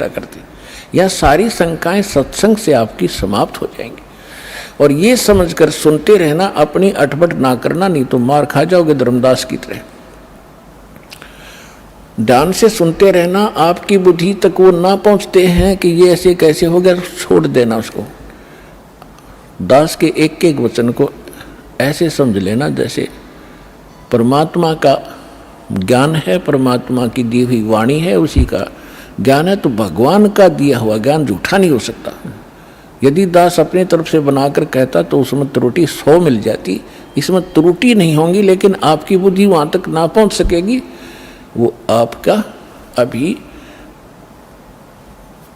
प्रतिष्ठा करते हैं। यह सारी शंकाएं सत्संग से आपकी समाप्त हो जाएंगी। और ये समझकर सुनते रहना, अपनी अटपट ना करना, नहीं तो मार खा जाओगे धर्मदास की तरह। ध्यान से सुनते रहना, आपकी बुद्धि तक वो ना पहुंचते हैं कि ये ऐसे कैसे हो गया, छोड़ देना उसको। दास के एक एक वचन को ऐसे समझ लेना जैसे परमात्मा का ज्ञान है, परमात्मा की दी हुई वाणी है, उसी का ज्ञान है। तो भगवान का दिया हुआ ज्ञान झूठा नहीं हो सकता। यदि दास अपनी तरफ से बनाकर कहता तो उसमें त्रुटि 100 मिल जाती, इसमें त्रुटि नहीं होंगी, लेकिन आपकी बुद्धि वहाँ तक ना पहुँच सकेगी। वो आपका अभी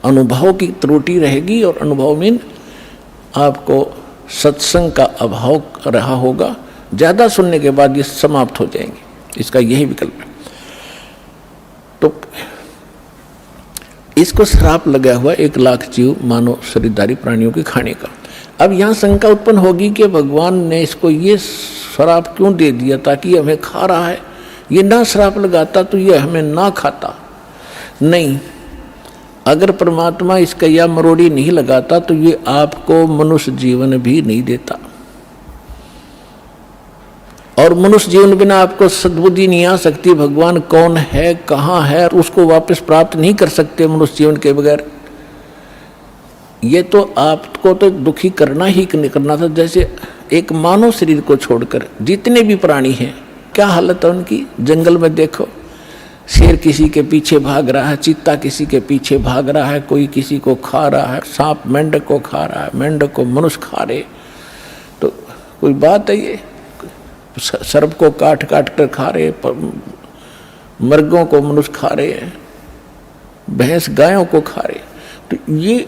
अनुभव की त्रुटि रहेगी, और अनुभव में आपको सत्संग का अभाव रहा होगा। ज़्यादा सुनने के बाद ये समाप्त हो जाएंगे, इसका यही विकल्प है। तो इसको श्राप लगा हुआ 1 लाख जीव मानव शरीरधारी प्राणियों के खाने का। अब यहाँ शंका उत्पन्न होगी कि भगवान ने इसको ये श्राप क्यों दे दिया, ताकि हमें खा रहा है। ये ना श्राप लगाता तो ये हमें ना खाता। नहीं, अगर परमात्मा इसका या मरोड़ी नहीं लगाता तो ये आपको मनुष्य जीवन भी नहीं देता, और मनुष्य जीवन बिना आपको सद्बुद्धि नहीं आ सकती। भगवान कौन है, कहाँ है, उसको वापस प्राप्त नहीं कर सकते मनुष्य जीवन के बगैर। ये तो आपको तो दुखी करना ही करना था। जैसे एक मानव शरीर को छोड़कर जितने भी प्राणी हैं, क्या हालत है उनकी। जंगल में देखो, शेर किसी के पीछे भाग रहा है, चीता किसी के पीछे भाग रहा है, कोई किसी को खा रहा है, सांप मेंढक को खा रहा है, मेंढक को मनुष्य खा रहे। तो कोई बात है ये। सर्प को काट काट कर खा रहे, मर्गों को मनुष्य खा रहे हैं, भैंस गायों को खा रहे। तो ये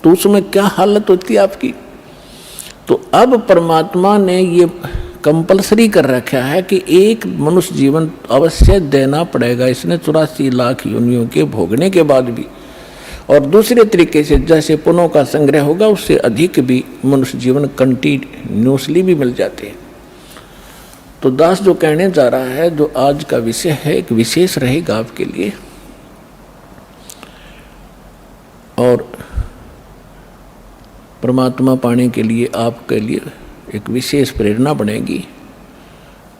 तो उसमें क्या हालत होती है आपकी। तो अब परमात्मा ने ये कंपलसरी कर रखा है कि एक मनुष्य जीवन अवश्य देना पड़ेगा इसने 84 लाख योनियों के भोगने के बाद भी। और दूसरे तरीके से जैसे पुण्यों का संग्रह होगा, उससे अधिक भी मनुष्य जीवन कंटिन्यूसली भी मिल जाते हैं। तो दास जो कहने जा रहा है, जो आज का विषय है, एक विशेष रहेगा आपके लिए, और परमात्मा पाने के लिए आपके लिए एक विशेष प्रेरणा बनेगी,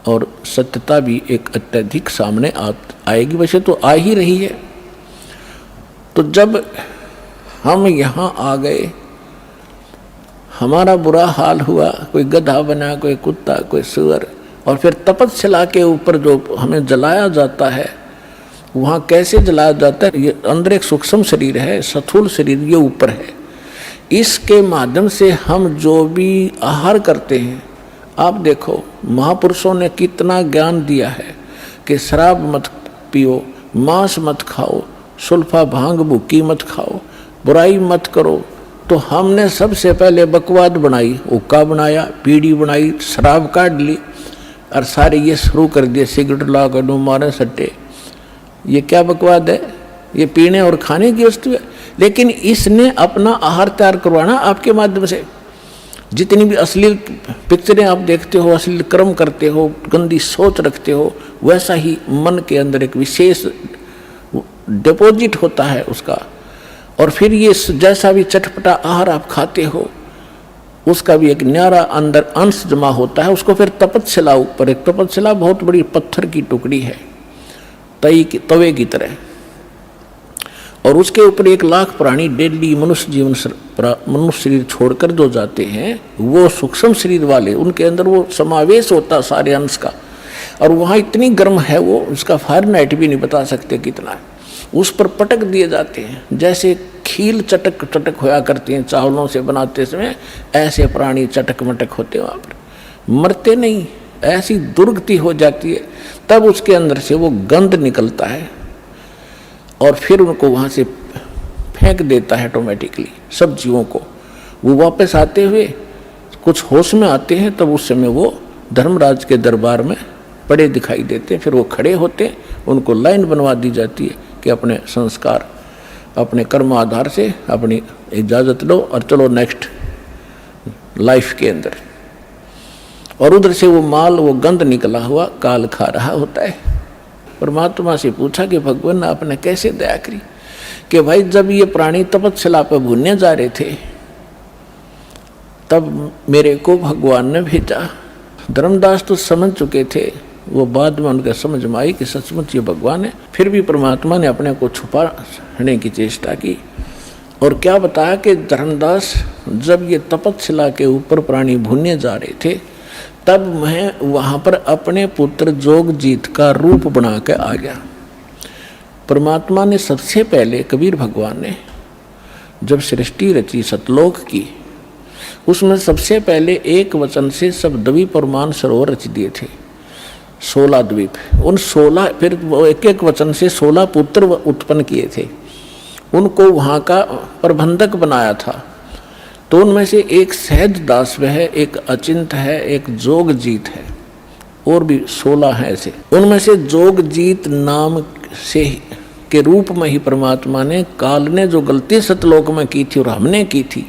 और सत्यता भी एक अत्यधिक सामने आएगी। वैसे तो आ ही रही है। तो जब हम यहाँ आ गए, हमारा बुरा हाल हुआ, कोई गधा बना, कोई कुत्ता, कोई सुअर, और फिर तपस्या के ऊपर जो हमें जलाया जाता है, वहाँ कैसे जलाया जाता है। ये अंदर एक सूक्ष्म शरीर है, स्थूल शरीर ये ऊपर है। इसके माध्यम से हम जो भी आहार करते हैं, आप देखो महापुरुषों ने कितना ज्ञान दिया है कि शराब मत पियो, मांस मत खाओ, सुल्फा भांग भुक्की मत खाओ, बुराई मत करो। तो हमने सबसे पहले बकवाद बनाई, हुक्का बनाया, बीड़ी बनाई, शराब काट ली, और सारे ये शुरू कर दिए, सिगरेट ला कर दो, मारे सट्टे। ये क्या बकवाद है, ये पीने और खाने की वस्तु है। लेकिन इसने अपना आहार तैयार करवाना आपके माध्यम से। जितनी भी अश्लील पिक्चरें आप देखते हो, अश्लील कर्म करते हो, गंदी सोच रखते हो, वैसा ही मन के अंदर एक विशेष डिपॉजिट होता है उसका। और फिर ये जैसा भी चटपटा आहार आप खाते हो, उसका भी एक न्यारा अंदर अंश जमा होता है। उसको फिर तपस्या ऊपर, एक तपस्या बहुत बड़ी पत्थर की टुकड़ी है, तवे की तरह, और उसके ऊपर 1 लाख प्राणी डेली मनुष्य शरीर छोड़कर जो जाते हैं, वो सूक्ष्म शरीर वाले, उनके अंदर वो समावेश होता सारे अंश का। और वहाँ इतनी गर्म है वो, उसका फ़ारेनहाइट भी नहीं बता सकते कितना है। उस पर पटक दिए जाते हैं, जैसे खील चटक चटक होया करती हैं चावलों से बनाते समय, ऐसे प्राणी चटक मटक होते वहाँ पर, मरते नहीं, ऐसी दुर्गति हो जाती है। तब उसके अंदर से वो गंध निकलता है, और फिर उनको वहाँ से फेंक देता है ऑटोमेटिकली सब जीवों को। वो वापस आते हुए कुछ होश में आते हैं, तब उस समय वो धर्मराज के दरबार में पड़े दिखाई देते हैं। फिर वो खड़े होते हैं, उनको लाइन बनवा दी जाती है कि अपने संस्कार, अपने कर्म आधार से अपनी इजाज़त लो और चलो नेक्स्ट लाइफ के अंदर। और उधर से वो माल, वो गंध निकला हुआ काल खा रहा होता है। परमात्मा से पूछा कि भगवान आपने कैसे दया करी, कि भाई जब ये प्राणी तपस्या पर भूनने जा रहे थे तब मेरे को भगवान ने भेजा। धर्मदास तो समझ चुके थे, वो बाद में उनके समझ में आई कि सचमुच ये भगवान है। फिर भी परमात्मा ने अपने को छुपाने की चेष्टा की और क्या बताया कि धर्मदास जब ये तपस्या के ऊपर प्राणी भूनने जा रहे थे तब मैं वहाँ पर अपने पुत्र जोगजीत का रूप बना के आ गया। परमात्मा ने सबसे पहले, कबीर भगवान ने जब सृष्टि रची सतलोक की, उसमें सबसे पहले एक वचन से सब द्वीप और मानसरोवर रच दिए थे, 16 द्वीप। उन 16 फिर वो एक एक वचन से 16 पुत्र उत्पन्न किए थे, उनको वहाँ का प्रबंधक बनाया था। तो उनमें से एक सहज दास है, एक अचिंत है, एक जोगजीत है, और भी 16 हैं ऐसे। उनमें से जोगजीत नाम से के रूप में ही परमात्मा ने, काल ने जो गलती सतलोक में की थी और हमने की थी,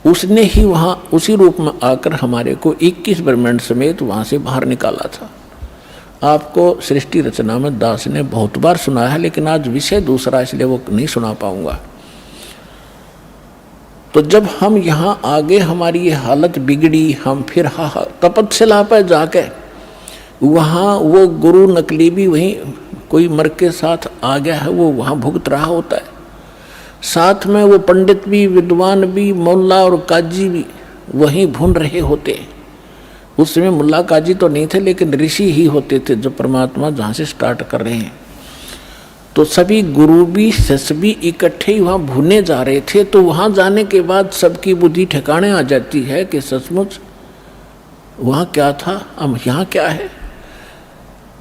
उसने ही वहाँ उसी रूप में आकर हमारे को 21 ब्रह्मांड समेत वहाँ से बाहर निकाला था। आपको सृष्टि रचना में दास ने बहुत बार सुनाया है, लेकिन आज विषय दूसरा इसलिए वो नहीं सुना पाऊंगा। तो जब हम यहाँ आगे हमारी ये हालत बिगड़ी, हम फिर तपस्या पर जाके वहाँ वो गुरु नकली भी वहीं कोई मर के साथ आ गया है, वो वहाँ भुगत रहा होता है। साथ में वो पंडित भी, विद्वान भी, मुल्ला और काजी भी वहीं भून रहे होते। उस समय मुल्ला काजी तो नहीं थे, लेकिन ऋषि ही होते थे जो परमात्मा जहाँ से स्टार्ट कर रहे हैं। तो सभी गुरु भी, शिष्य भी इकट्ठे ही वहाँ भूने जा रहे थे। तो वहाँ जाने के बाद सबकी बुद्धि ठिकाने आ जाती है कि सचमुच वहाँ क्या था, अब यहाँ क्या है।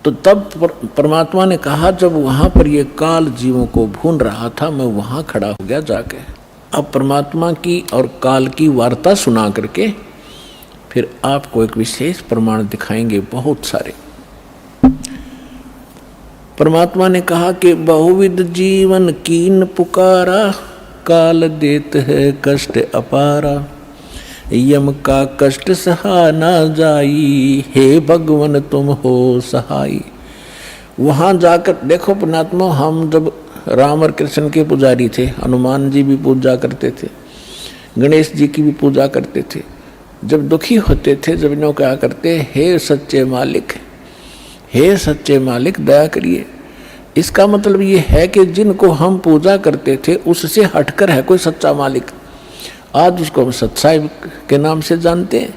तो तब परमात्मा ने कहा, जब वहाँ पर ये काल जीवों को भून रहा था, मैं वहाँ खड़ा हो गया जाके। अब परमात्मा की और काल की वार्ता सुना करके फिर आपको एक विशेष प्रमाण दिखाएंगे, बहुत सारे। परमात्मा ने कहा कि बहुविध जीवन कीन पुकारा, काल देत है कष्ट अपारा, यम का कष्ट सहा ना जाई, हे भगवन तुम हो सहाई। वहाँ जाकर देखो परमात्मा, हम जब राम और कृष्ण के पुजारी थे, हनुमान जी भी पूजा करते थे, गणेश जी की भी पूजा करते थे। जब दुखी होते थे, जब इन्हों क्या करते, हे सच्चे मालिक, हे सच्चे मालिक दया करिए। इसका मतलब ये है कि जिनको हम पूजा करते थे उससे हटकर है कोई सच्चा मालिक। आज उसको हम सच्चाई के नाम से जानते हैं।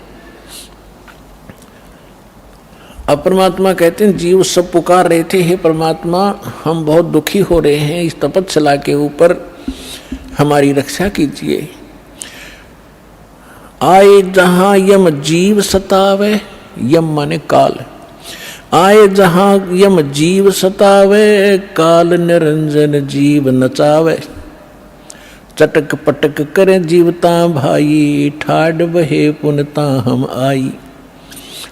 अब परमात्मा कहते हैं, जीव सब पुकार रहे थे, हे परमात्मा हम बहुत दुखी हो रहे हैं, इस तपस्या के ऊपर हमारी रक्षा कीजिए। आए जहां यम जीव सतावे, यम माने काल, आए जहां यम जीव सतावे, काल निरंजन जीव नचावे। चटक पटक करे जीवता भाई, ठाड बहे पुनता हम आई।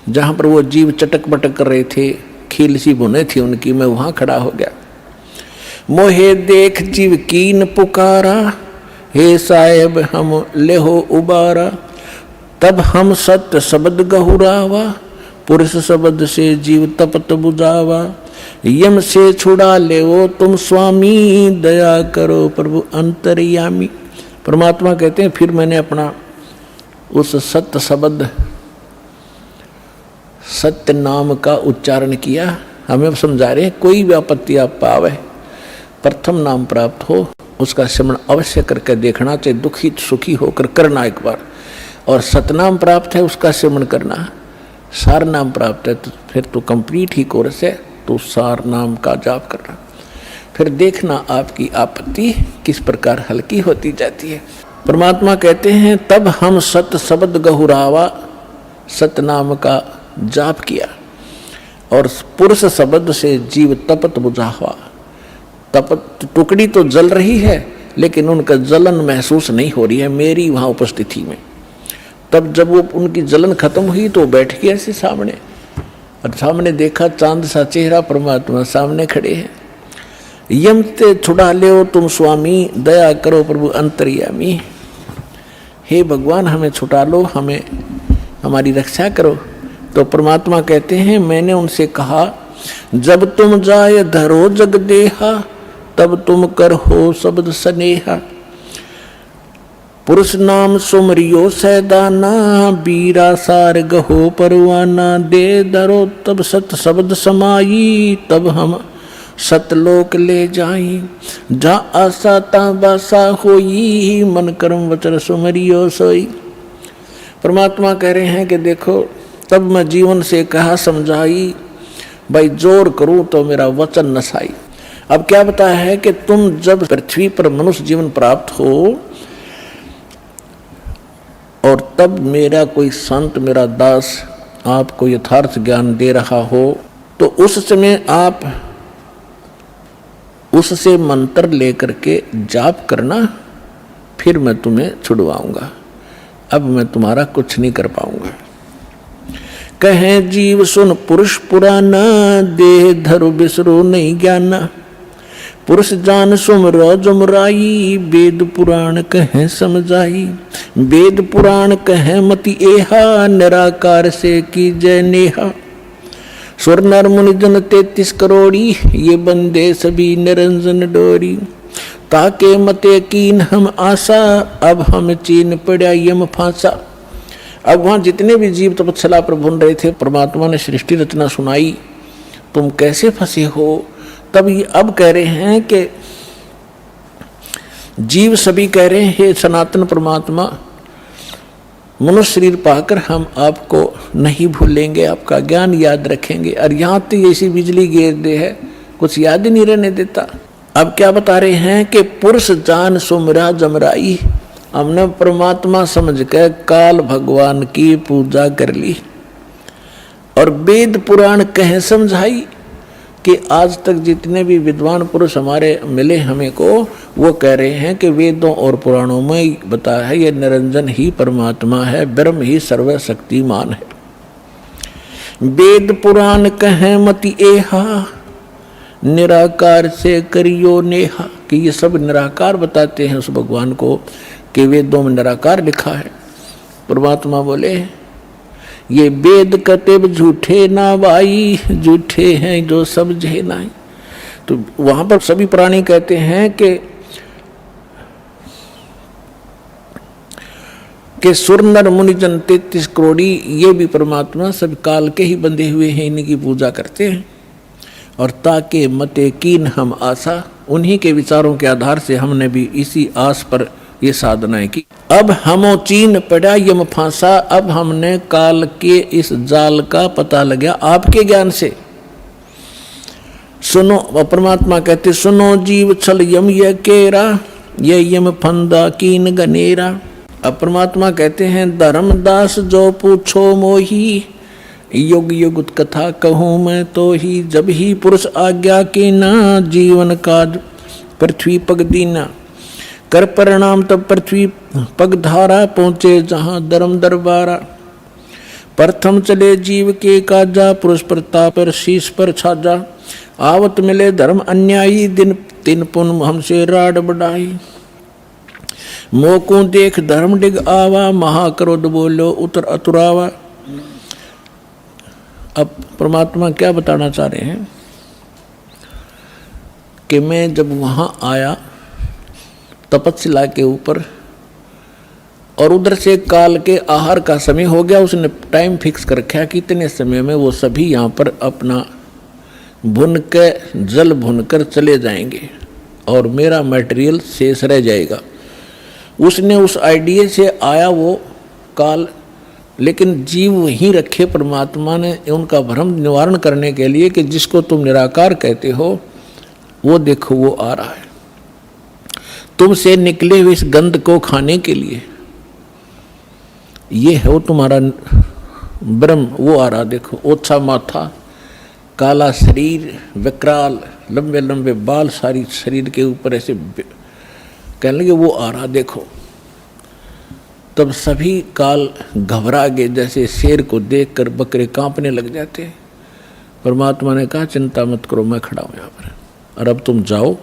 जहाँ पर वो जीव चटक पटक कर रहे थे, खील सी बुने थी उनकी, मैं वहाँ खड़ा हो गया। मोहे देख जीव कीन पुकारा, हे साहेब हम लेहो उबारा। तब हम सत्य शब्द गहुरावा, पुरुष शब्द से जीव तपत बुझावा। यम से छुड़ा ले वो तुम स्वामी, दया करो प्रभु अंतर्यामी। परमात्मा कहते हैं, फिर मैंने अपना उस सत्य शब्द, सत्य नाम का उच्चारण किया। हमें समझा रहे हैं, कोई भी आपत्ति आप पावे, प्रथम नाम प्राप्त हो उसका स्मरण अवश्य करके देखना चाहिए, दुखी सुखी होकर करना एक बार। और सतनाम प्राप्त है उसका स्मरण करना, सार नाम प्राप्त है तो फिर तो कंप्लीट ही कोर्स है, तो सार नाम का जाप करना। फिर देखना आपकी आपत्ति किस प्रकार हल्की होती जाती है। परमात्मा कहते हैं, तब हम सत शब्द गहुरावा, सतनाम का जाप किया और पुरुष शब्द से जीव तपत बुझावा। तपत टुकड़ी तो जल रही है, लेकिन उनका जलन महसूस नहीं हो रही है मेरी वहाँ उपस्थिति में। तब जब वो उनकी जलन खत्म हुई तो बैठ गए ऐसे सामने, और सामने देखा चांद सा चेहरा, परमात्मा सामने खड़े हैं। यम ते छुड़ा ले तुम स्वामी, दया करो प्रभु अंतर्यामी। हे भगवान हमें छुटा लो, हमें हमारी रक्षा करो। तो परमात्मा कहते हैं, मैंने उनसे कहा, जब तुम जाए धरो जग देहा, तब तुम कर हो शब्द स्नेहा। पुरुष नाम सुमरियो सैदाना, बीरा सार गहो परवाना। दे धरो तब सत शब्द समाई, तब हम सतलोक ले जाई। जा आशा ता बासा होई, मन कर्म वचन सुमरियो सोई। परमात्मा कह रहे हैं कि देखो तब मैं जीवन से कहा समझाई, भाई जोर करूं तो मेरा वचन नसाई। अब क्या बताया है कि तुम जब पृथ्वी पर मनुष्य जीवन प्राप्त हो और तब मेरा कोई संत, मेरा दास आपको यथार्थ ज्ञान दे रहा हो, तो उस समय आप उससे मंत्र लेकर के जाप करना, फिर मैं तुम्हें छुड़वाऊंगा। अब मैं तुम्हारा कुछ नहीं कर पाऊंगा। कहे जीव सुन पुरुष पुराना, देह धरु बिसरो नहीं ज्ञाना। पुरुष जान सुमरो जुमराई, वेद पुराण कहे समझाई। वेद पुराण कहे मति एहा, निराकार से की जय नेहा। सुर नर मुनि जन 33 करोड़ी, ये बंदे सभी निरंजन डोरी। ताके मते कीन हम आशा, अब हम चीन पड़ा यम फांसा। अब वहां जितने भी जीव तपस्या पर भून रहे थे, परमात्मा ने सृष्टि रचना सुनाई, तुम कैसे फंसे हो। तब ये अब कह रहे हैं कि जीव सभी कह रहे हैं, हे सनातन परमात्मा, मनुष्य शरीर पाकर हम आपको नहीं भूलेंगे, आपका ज्ञान याद रखेंगे। और यहाँ तो ऐसी बिजली गिर दे है, कुछ याद ही नहीं रहने देता। अब क्या बता रहे हैं कि पुरुष जान सुमरा जमराई। हमने परमात्मा समझ कर काल भगवान की पूजा कर ली और वेद पुराण कहे समझाई कि आज तक जितने भी विद्वान पुरुष हमारे मिले हमें को, वो कह रहे हैं कि वेदों और पुराणों में बताया है ये निरंजन ही परमात्मा है, ब्रह्म ही सर्वशक्तिमान है। वेद पुराण कहे मति एहा, निराकार से करियो नेहा। कि ये सब निराकार बताते हैं उस भगवान को, कि वेदों में निराकार लिखा है। परमात्मा बोले ये वेद कतेब झूठे ना भाई, झूठे हैं जो समझे नहीं। तो वहां पर सभी प्राणी कहते हैं कि सुर नर मुनि जन 33 करोड़ी, ये भी परमात्मा सब काल के ही बंधे हुए हैं, इन्हीं की पूजा करते हैं। और ताके मते कीन हम आशा, उन्हीं के विचारों के आधार से हमने भी इसी आस पर ये साधनाएं की। अब हमो चीन पड़ा यम फांसा, अब हमने काल के इस जाल का पता लगा आपके ज्ञान से। सुनो, परमात्मा कहते सुनो जीव छल यम ये केरा, ये यम फंदा कीन गनेरा। अब परमात्मा कहते हैं धर्मदास जो पूछो मोही, युग युग कथा कहूँ मैं तो ही। जब ही पुरुष आज्ञा की ना, जीवन काज पृथ्वी पग दीना। कर परिणाम तब पृथ्वी पग धारा, पहुँचे जहाँ धर्म दरबारा। प्रथम चले जीव के काजा, पुरुष प्रताप पर शीश पर छाजा। आवत मिले धर्म अन्यायी, दिन तीन पुन हमसे राड बढ़ाई। मोकू देख धर्म डिग आवा, महाक्रोध बोलो उतर अतुरावा। अब परमात्मा क्या बताना चाह रहे हैं कि मैं जब वहां आया तपस्या के ऊपर, और उधर से काल के आहार का समय हो गया, उसने टाइम फिक्स कर रखा कि इतने समय में वो सभी यहाँ पर अपना भुन के जल भुनकर चले जाएंगे और मेरा मटेरियल शेष रह जाएगा। उसने उस आइडिया से आया वो काल, लेकिन जीव वहीं रखे परमात्मा ने उनका भ्रम निवारण करने के लिए कि जिसको तुम निराकार कहते हो वो देखो वो आ रहा है, तुमसे निकले हुए इस गंध को खाने के लिए। ये है वो तुम्हारा ब्रह्म, वो आ रहा देखो। ओछा माथा, काला शरीर, विकराल, लंबे लंबे बाल सारी शरीर के ऊपर ऐसे कहने लगे वो आ रहा देखो। तब सभी काल घबरा गए, जैसे शेर को देखकर बकरे कांपने लग जाते हैं। परमात्मा ने कहा चिंता मत करो, मैं खड़ा हूं यहाँ पर, और अब तुम जाओ,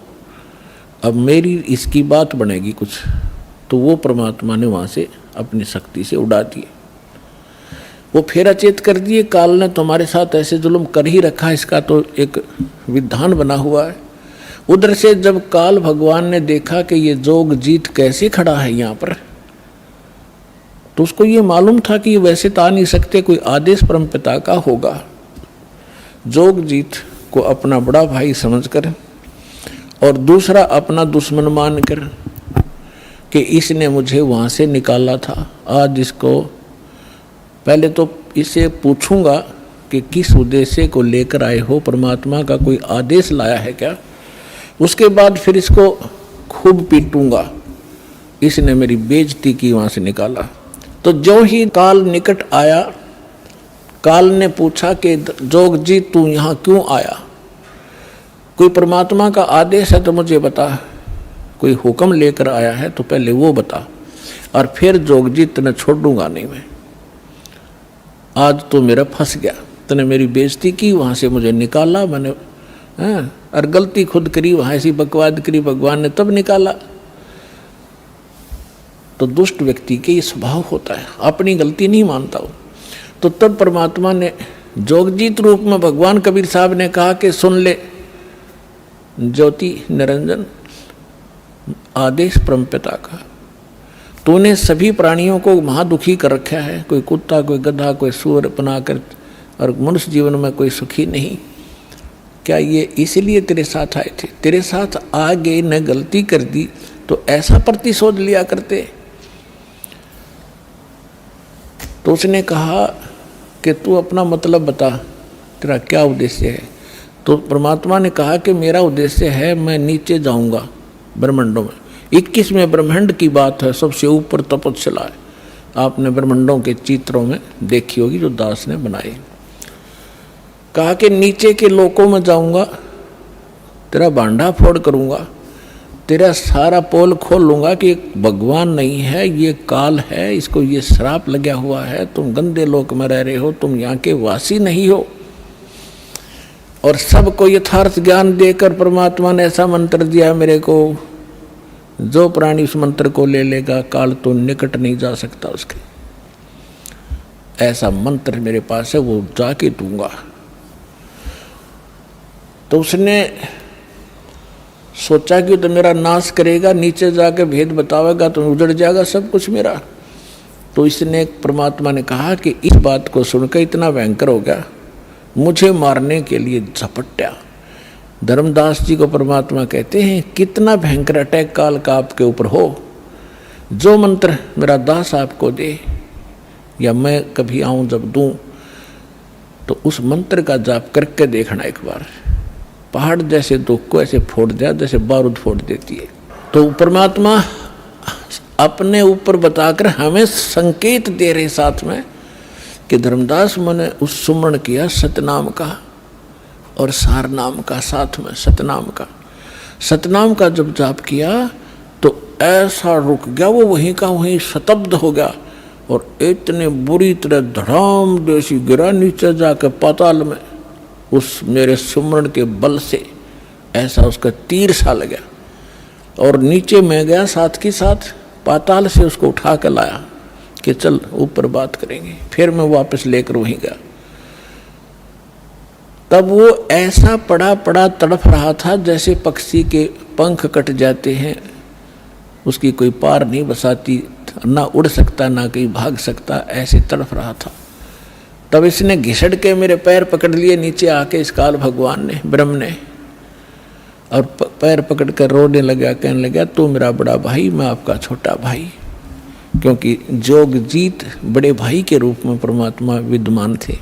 अब मेरी इसकी बात बनेगी कुछ। तो वो परमात्मा ने वहाँ से अपनी शक्ति से उड़ा दिए, वो फिर अचेत कर दिए। काल ने तुम्हारे साथ ऐसे जुल्म कर ही रखा, इसका तो एक विधान बना हुआ है। उधर से जब काल भगवान ने देखा कि ये जोगजीत कैसे खड़ा है यहाँ पर, तो उसको ये मालूम था कि ये वैसे तो आ नहीं सकते, कोई आदेश परमपिता का होगा। जोगजीत को अपना बड़ा भाई समझकर और दूसरा अपना दुश्मन मानकर कि इसने मुझे वहाँ से निकाला था, आज इसको पहले तो इसे पूछूंगा कि किस उद्देश्य को लेकर आए हो, परमात्मा का कोई आदेश लाया है क्या, उसके बाद फिर इसको खूब पीटूंगा, इसने मेरी बेइज्जती की, वहाँ से निकाला। तो जो ही काल निकट आया, काल ने पूछा कि जोगजीत तू यहाँ क्यों आया, कोई परमात्मा का आदेश है तो मुझे बता, कोई हुक्म लेकर आया है तो पहले वो बता, और फिर जोगजीत तने छोड़ूंगा नहीं मैं, आज तो मेरा फंस गया, तने मेरी बेइज्जती की, वहाँ से मुझे निकाला मैंने, और गलती खुद करी, वहाँ ऐसी बकवाद करी, भगवान ने तब निकाला। तो दुष्ट व्यक्ति के ये स्वभाव होता है, अपनी गलती नहीं मानता हो। तो तब परमात्मा ने जोगजीत रूप में भगवान कबीर साहब ने कहा कि सुन ले ज्योति निरंजन, आदेश परमपिता का, तूने सभी प्राणियों को महादुखी कर रखा है, कोई कुत्ता, कोई गधा, कोई सूअर बनाकर, और मनुष्य जीवन में कोई सुखी नहीं। क्या ये इसलिए तेरे साथ आए थे? तेरे साथ आगे न गलती कर दी तो ऐसा प्रतिशोध लिया करते। तो उसने कहा कि तू अपना मतलब बता, तेरा क्या उद्देश्य है? तो परमात्मा ने कहा कि मेरा उद्देश्य है, मैं नीचे जाऊंगा ब्रह्मांडों में। 21वें ब्रह्मांड की बात है, सबसे ऊपर तपस्या है, आपने ब्रह्मांडों के चित्रों में देखी होगी जो दास ने बनाए। कहा कि नीचे के लोकों में जाऊंगा, तेरा भांडा फोड़ करूंगा, तेरा सारा पोल खोल लूंगा कि भगवान नहीं है, ये काल है, इसको ये श्राप लगा हुआ है, तुम गंदे लोक में रह रहे हो, तुम यहाँ के वासी नहीं हो। और सबको यथार्थ ज्ञान देकर परमात्मा ने ऐसा मंत्र दिया मेरे को, जो प्राणी उस मंत्र को ले लेगा काल तो निकट नहीं जा सकता उसके। ऐसा मंत्र मेरे पास है, वो जाके दूंगा। तो उसने सोचा कि तो मेरा नाश करेगा, नीचे जाके भेद बतावेगा तो उजड़ जाएगा सब कुछ मेरा। तो इसने परमात्मा ने कहा कि इस बात को सुनकर इतना भयंकर हो गया, मुझे मारने के लिए झपट्या। धर्मदास जी को परमात्मा कहते हैं कितना भयंकर अटैक काल का आपके ऊपर हो, जो मंत्र मेरा दास आपको दे या मैं कभी आऊं जब दूं, तो उस मंत्र का जाप करके देखना एक बार, पहाड़ जैसे दुख को ऐसे फोड़ दिया जैसे बारूद फोड़ देती है। तो परमात्मा अपने ऊपर बताकर हमें संकेत दे रहे साथ में कि धर्मदास मैंने उस सुमरण किया सतनाम का और सार नाम का, साथ में सतनाम का। सतनाम का जब जाप किया तो ऐसा रुक गया वो, वहीं का वहीं शतब्द हो गया और इतने बुरी तरह धड़ाम जैसी गिरा नीचे जाकर पाताल में। उस मेरे सुमरण के बल से ऐसा उसका तीर सा लगा और नीचे मैं गया, साथ के साथ पाताल से उसको उठा कर लाया कि चल ऊपर बात करेंगे। फिर मैं वापस लेकर वहीं गया। तब वो ऐसा पड़ा पड़ा तड़फ रहा था जैसे पक्षी के पंख कट जाते हैं, उसकी कोई पार नहीं बसाती, ना उड़ सकता ना कहीं भाग सकता, ऐसे तड़फ रहा था। तब इसने घिसड़ के मेरे पैर पकड़ लिए नीचे आके, इस काल भगवान ने, ब्रह्म ने, और पैर पकड़ कर रोने लगा, कहने लगा तू मेरा बड़ा भाई, मैं आपका छोटा भाई। क्योंकि जोगजीत बड़े भाई के रूप में परमात्मा विद्यमान थे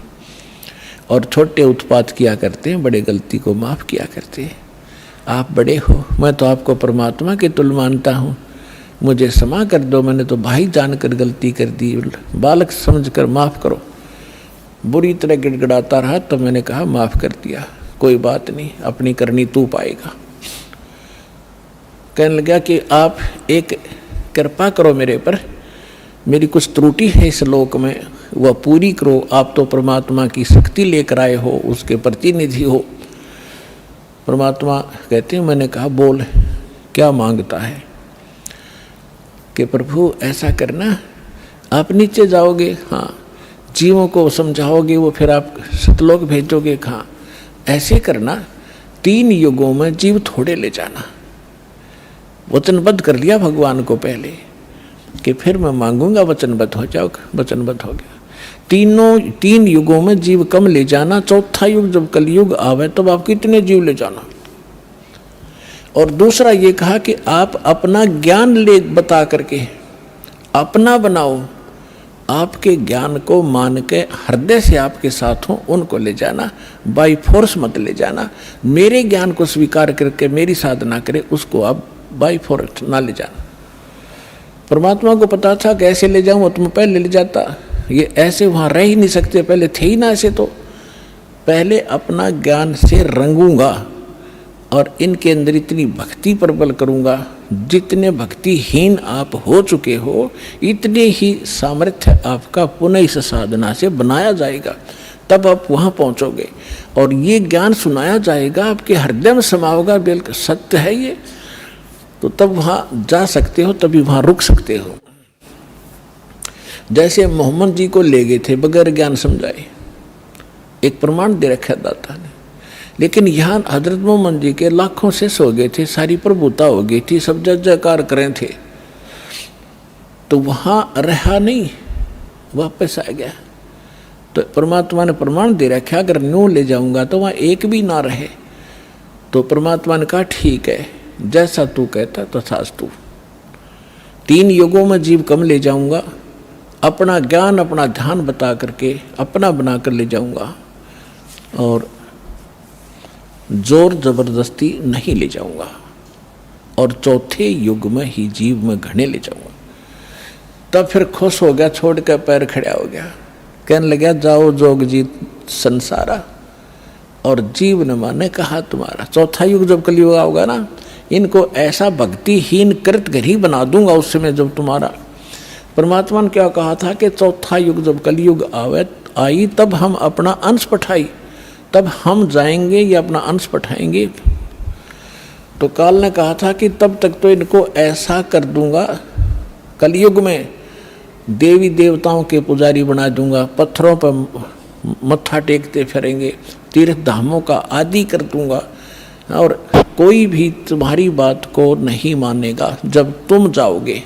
और छोटे उत्पात किया करते हैं, बड़े गलती को माफ़ किया करते हैं। आप बड़े हो, मैं तो आपको परमात्मा के तुल्य मानता हूँ, मुझे क्षमा कर दो, मैंने तो भाई जानकर गलती कर दी, बालक समझकर माफ़ करो। बुरी तरह गिड़गिड़ाता रहा, तो मैंने कहा माफ़ कर दिया, कोई बात नहीं, अपनी करनी तू पाएगा। कहने लगा कि आप एक कृपा करो मेरे पर, मेरी कुछ त्रुटि है इस लोक में, वह पूरी करो। आप तो परमात्मा की शक्ति लेकर आए हो, उसके प्रतिनिधि हो। परमात्मा कहते हैं, मैंने कहा बोल क्या मांगता है? कि प्रभु ऐसा करना, आप नीचे जाओगे, हाँ, जीवों को समझाओगे, वो फिर आप सतलोक भेजोगे, हाँ, ऐसे करना 3 युगों में जीव थोड़े ले जाना। वचनबद्ध कर लिया भगवान को पहले कि फिर मैं मांगूंगा, वचनबद्ध हो जाओ, वचनबद्ध हो गया। 3 युगों में जीव कम ले जाना, चौथा युग जब कलयुग आवे तब आप कितने जीव ले जाना। और दूसरा ये कहा कि आप अपना ज्ञान ले बता करके अपना बनाओ, आपके ज्ञान को मान के हृदय से आपके साथ हो उनको ले जाना, बाई फोर्स मत ले जाना। मेरे ज्ञान को स्वीकार करके मेरी साधना करे उसको आप बाई फोर्स ना ले जाना। परमात्मा को पता था कैसे ले जाऊं, तुम पहले ले जाता, ये ऐसे वहां रह ही नहीं सकते, पहले थे ही ना ऐसे, तो पहले अपना ज्ञान से रंगूंगा और इनके अंदर इतनी भक्ति प्रबल करूंगा, जितने भक्तिहीन आप हो चुके हो इतने ही सामर्थ्य आपका पुनः इस साधना से बनाया जाएगा, तब आप वहाँ पहुँचोगे और ये ज्ञान सुनाया जाएगा, आपके हृदय में समाओगा, बिल्कुल सत्य है ये, तो तब वहाँ जा सकते हो, तभी वहाँ रुक सकते हो। जैसे मोहम्मद जी को ले गए थे बगैर ज्ञान समझाए, एक प्रमाण दे रखा दाता ने, लेकिन यहाँ हजरत मोहम्मद जी के लाखों से सो गए थे, सारी प्रभुता हो गई थी, सब जय जयकार करें थे, तो वहाँ रहा नहीं, वापस आ गया। तो परमात्मा ने प्रमाण दे रखा अगर न्यू ले जाऊंगा तो वहाँ एक भी ना रहे। तो परमात्मा ने कहा ठीक है, जैसा तू कहता तथास्तु। 3 युगों में जीव कम ले जाऊंगा, अपना ज्ञान अपना ध्यान बता करके अपना बना कर ले जाऊंगा, और जोर जबरदस्ती नहीं ले जाऊंगा, और चौथे युग में ही जीव में घने ले जाऊंगा। तब फिर खुश हो गया, छोड़ कर पैर खड़ा हो गया, कहने लगा जाओ जोग जीत संसारा, और जीव न माने कहा तुम्हारा। चौथा युग जब कलयुग होगा ना, इनको ऐसा भक्तिहीन कृत घरी बना दूंगा उस समय जब तुम्हारा। परमात्मा ने क्या कहा था कि चौथा युग जब कलयुग आई तब हम अपना अंश पठाई, तब हम जाएंगे या अपना अंश पठाएंगे। तो काल ने कहा था कि तब तक तो इनको ऐसा कर दूंगा, कलयुग में देवी देवताओं के पुजारी बना दूंगा, पत्थरों पर मत्था टेकते फिरेंगे, तीर्थ धामों का आदि कर दूंगा, और कोई भी तुम्हारी बात को नहीं मानेगा। जब तुम जाओगे,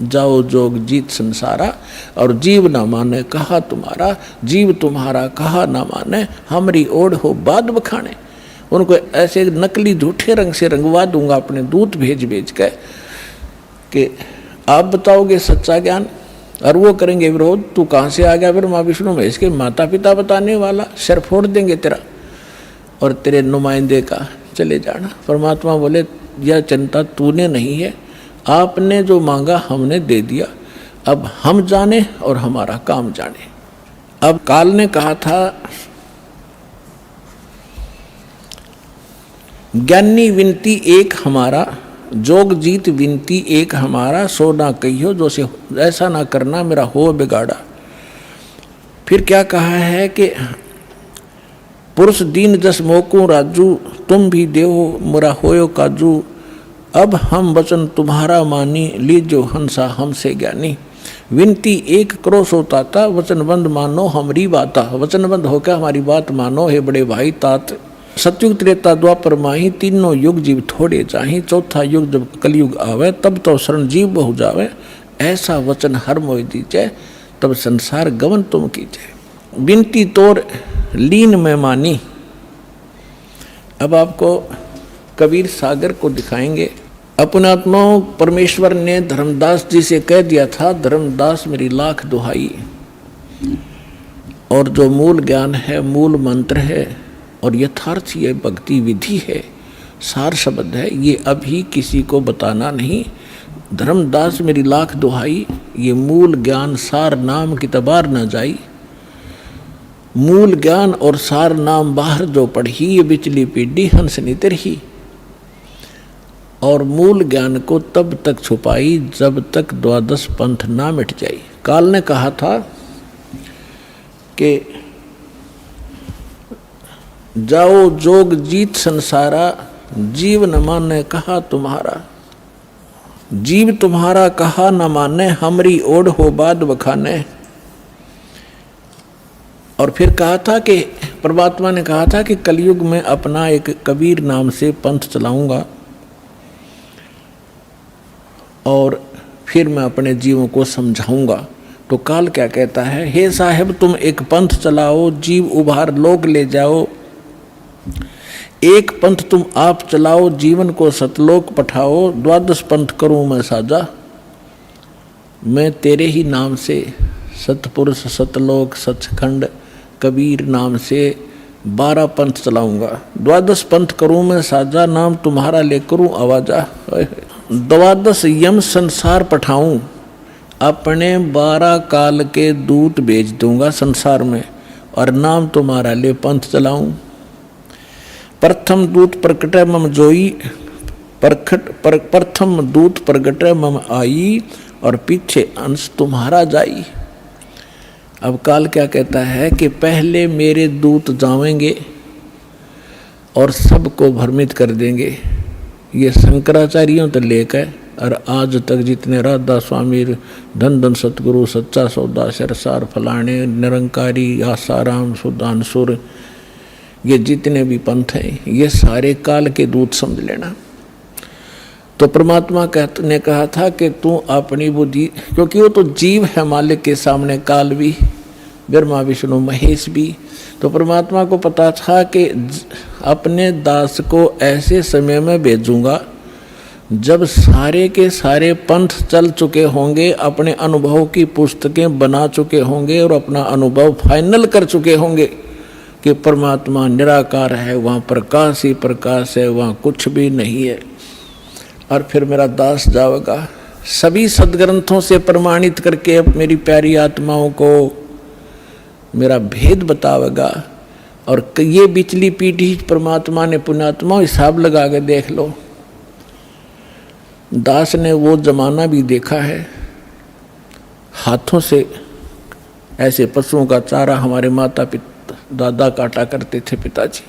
जाओ जोग जीत संसारा, और जीव न माने कहा तुम्हारा, जीव तुम्हारा कहा न माने, हमारी ओढ़ हो बाद बखाने। उनको ऐसे नकली झूठे रंग से रंगवा दूंगा अपने दूत भेज भेज के कि आप बताओगे सच्चा ज्ञान, और वो करेंगे विरोध। तू कहाँ से आ गया फिर माँ विष्णु महेश के माता पिता बताने वाला, सिर फोड़ देंगे तेरा और तेरे नुमाइंदे का, चले जाना। परमात्मा बोले यह चिंता तूने नहीं है, आपने जो मांगा हमने दे दिया, अब हम जाने और हमारा काम जाने। अब काल ने कहा था ज्ञानी विनती एक हमारा, जोग जीत विनती एक हमारा, सो ना कहियो जो से ऐसा ना करना मेरा हो बिगाड़ा। फिर क्या कहा है कि पुरुष दीन जस मोकू राजू, तुम भी देहो मुरा होयो काजू, अब हम वचन तुम्हारा मानी, लीजो हंसा हमसे ज्ञानी। विनती एक करो सो ताता, वचनबंद मानो हमारी बाता। वचनबंद होकर हमारी बात मानो हे बड़े भाई तात। सतयुग त्रेता द्वापर माही, तीनों युग जीव थोड़े चाही, चौथा युग जब कलयुग आवे तब तो शरण जीव बहु जावे। ऐसा वचन हर मोहि दीजे, तब संसार गमन तुम कीजे। विनती तोर लीन में मानी। अब आपको कबीर सागर को दिखाएंगे। अपने आत्माओं परमेश्वर ने धर्मदास जी से कह दिया था, धर्मदास मेरी लाख दुहाई, और जो मूल ज्ञान है, मूल मंत्र है और यथार्थ ये भक्ति विधि है, सार शब्द है, ये अभी किसी को बताना नहीं। धर्मदास मेरी लाख दुहाई, ये मूल ज्ञान सार नाम की तबार न जाई। मूल ज्ञान और सार नाम बाहर जो पढ़ी, ये बिचली पीढ़ी हंस नितर ही। और मूल ज्ञान को तब तक छुपाई जब तक द्वादश पंथ ना मिट जाई। काल ने कहा था कि जाओ जोग जीत संसारा, जीव न माने कहा तुम्हारा। जीव तुम्हारा कहा न माने, हमरी ओढ़ हो बाद बखाने। और फिर कहा था कि परमात्मा ने कहा था कि कलयुग में अपना एक कबीर नाम से पंथ चलाऊंगा और फिर मैं अपने जीवों को समझाऊंगा। तो काल क्या कहता है, हे साहेब तुम एक पंथ चलाओ, जीव उभार लोक ले जाओ। एक पंथ तुम आप चलाओ, जीवन को सतलोक पठाओ। 12 पंथ करूं मैं साजा, मैं तेरे ही नाम से सतपुरुष सतलोक सचखंड कबीर नाम से 12 पंथ चलाऊंगा। 12 पंथ करूं मैं साजा, नाम तुम्हारा ले करूं आवाजा। 12 यम संसार पठाऊं, अपने 12 काल के दूत भेज दूंगा संसार में और नाम तुम्हारा ले पंथ चलाऊं। प्रथम दूत प्रकटे मम जोई, प्रथम दूत प्रकटे मम आई और पीछे अंश तुम्हारा जाई। अब काल क्या कहता है कि पहले मेरे दूत जावेंगे और सबको भ्रमित कर देंगे। ये शंकराचार्यों तो लेकर और आज तक जितने राधा स्वामी, धन धन सतगुरु, सच्चा सौदा, सरसार फलाने, निरंकारी, आसाराम, सुदानसुर, ये जितने भी पंथ हैं ये सारे काल के दूत समझ लेना। तो परमात्मा ने कहा था कि तू अपनी बुद्धि, क्योंकि वो तो जीव है मालिक के सामने, काल भी, ब्रह्मा विष्णु महेश भी। तो परमात्मा को पता था कि अपने दास को ऐसे समय में भेजूंगा जब सारे के सारे पंथ चल चुके होंगे, अपने अनुभव की पुस्तकें बना चुके होंगे और अपना अनुभव फाइनल कर चुके होंगे कि परमात्मा निराकार है, वहाँ प्रकाश ही प्रकाश है, वहाँ कुछ भी नहीं है। और फिर मेरा दास जाएगा सभी सदग्रंथों से प्रमाणित करके अब मेरी प्यारी आत्माओं को मेरा भेद बतावेगा। और ये बिचली पीढ़ी परमात्मा ने पुण्यात्मा हिसाब लगा के देख लो, दास ने वो जमाना भी देखा है, हाथों से ऐसे पशुओं का चारा हमारे माता पिता दादा काटा करते थे पिताजी।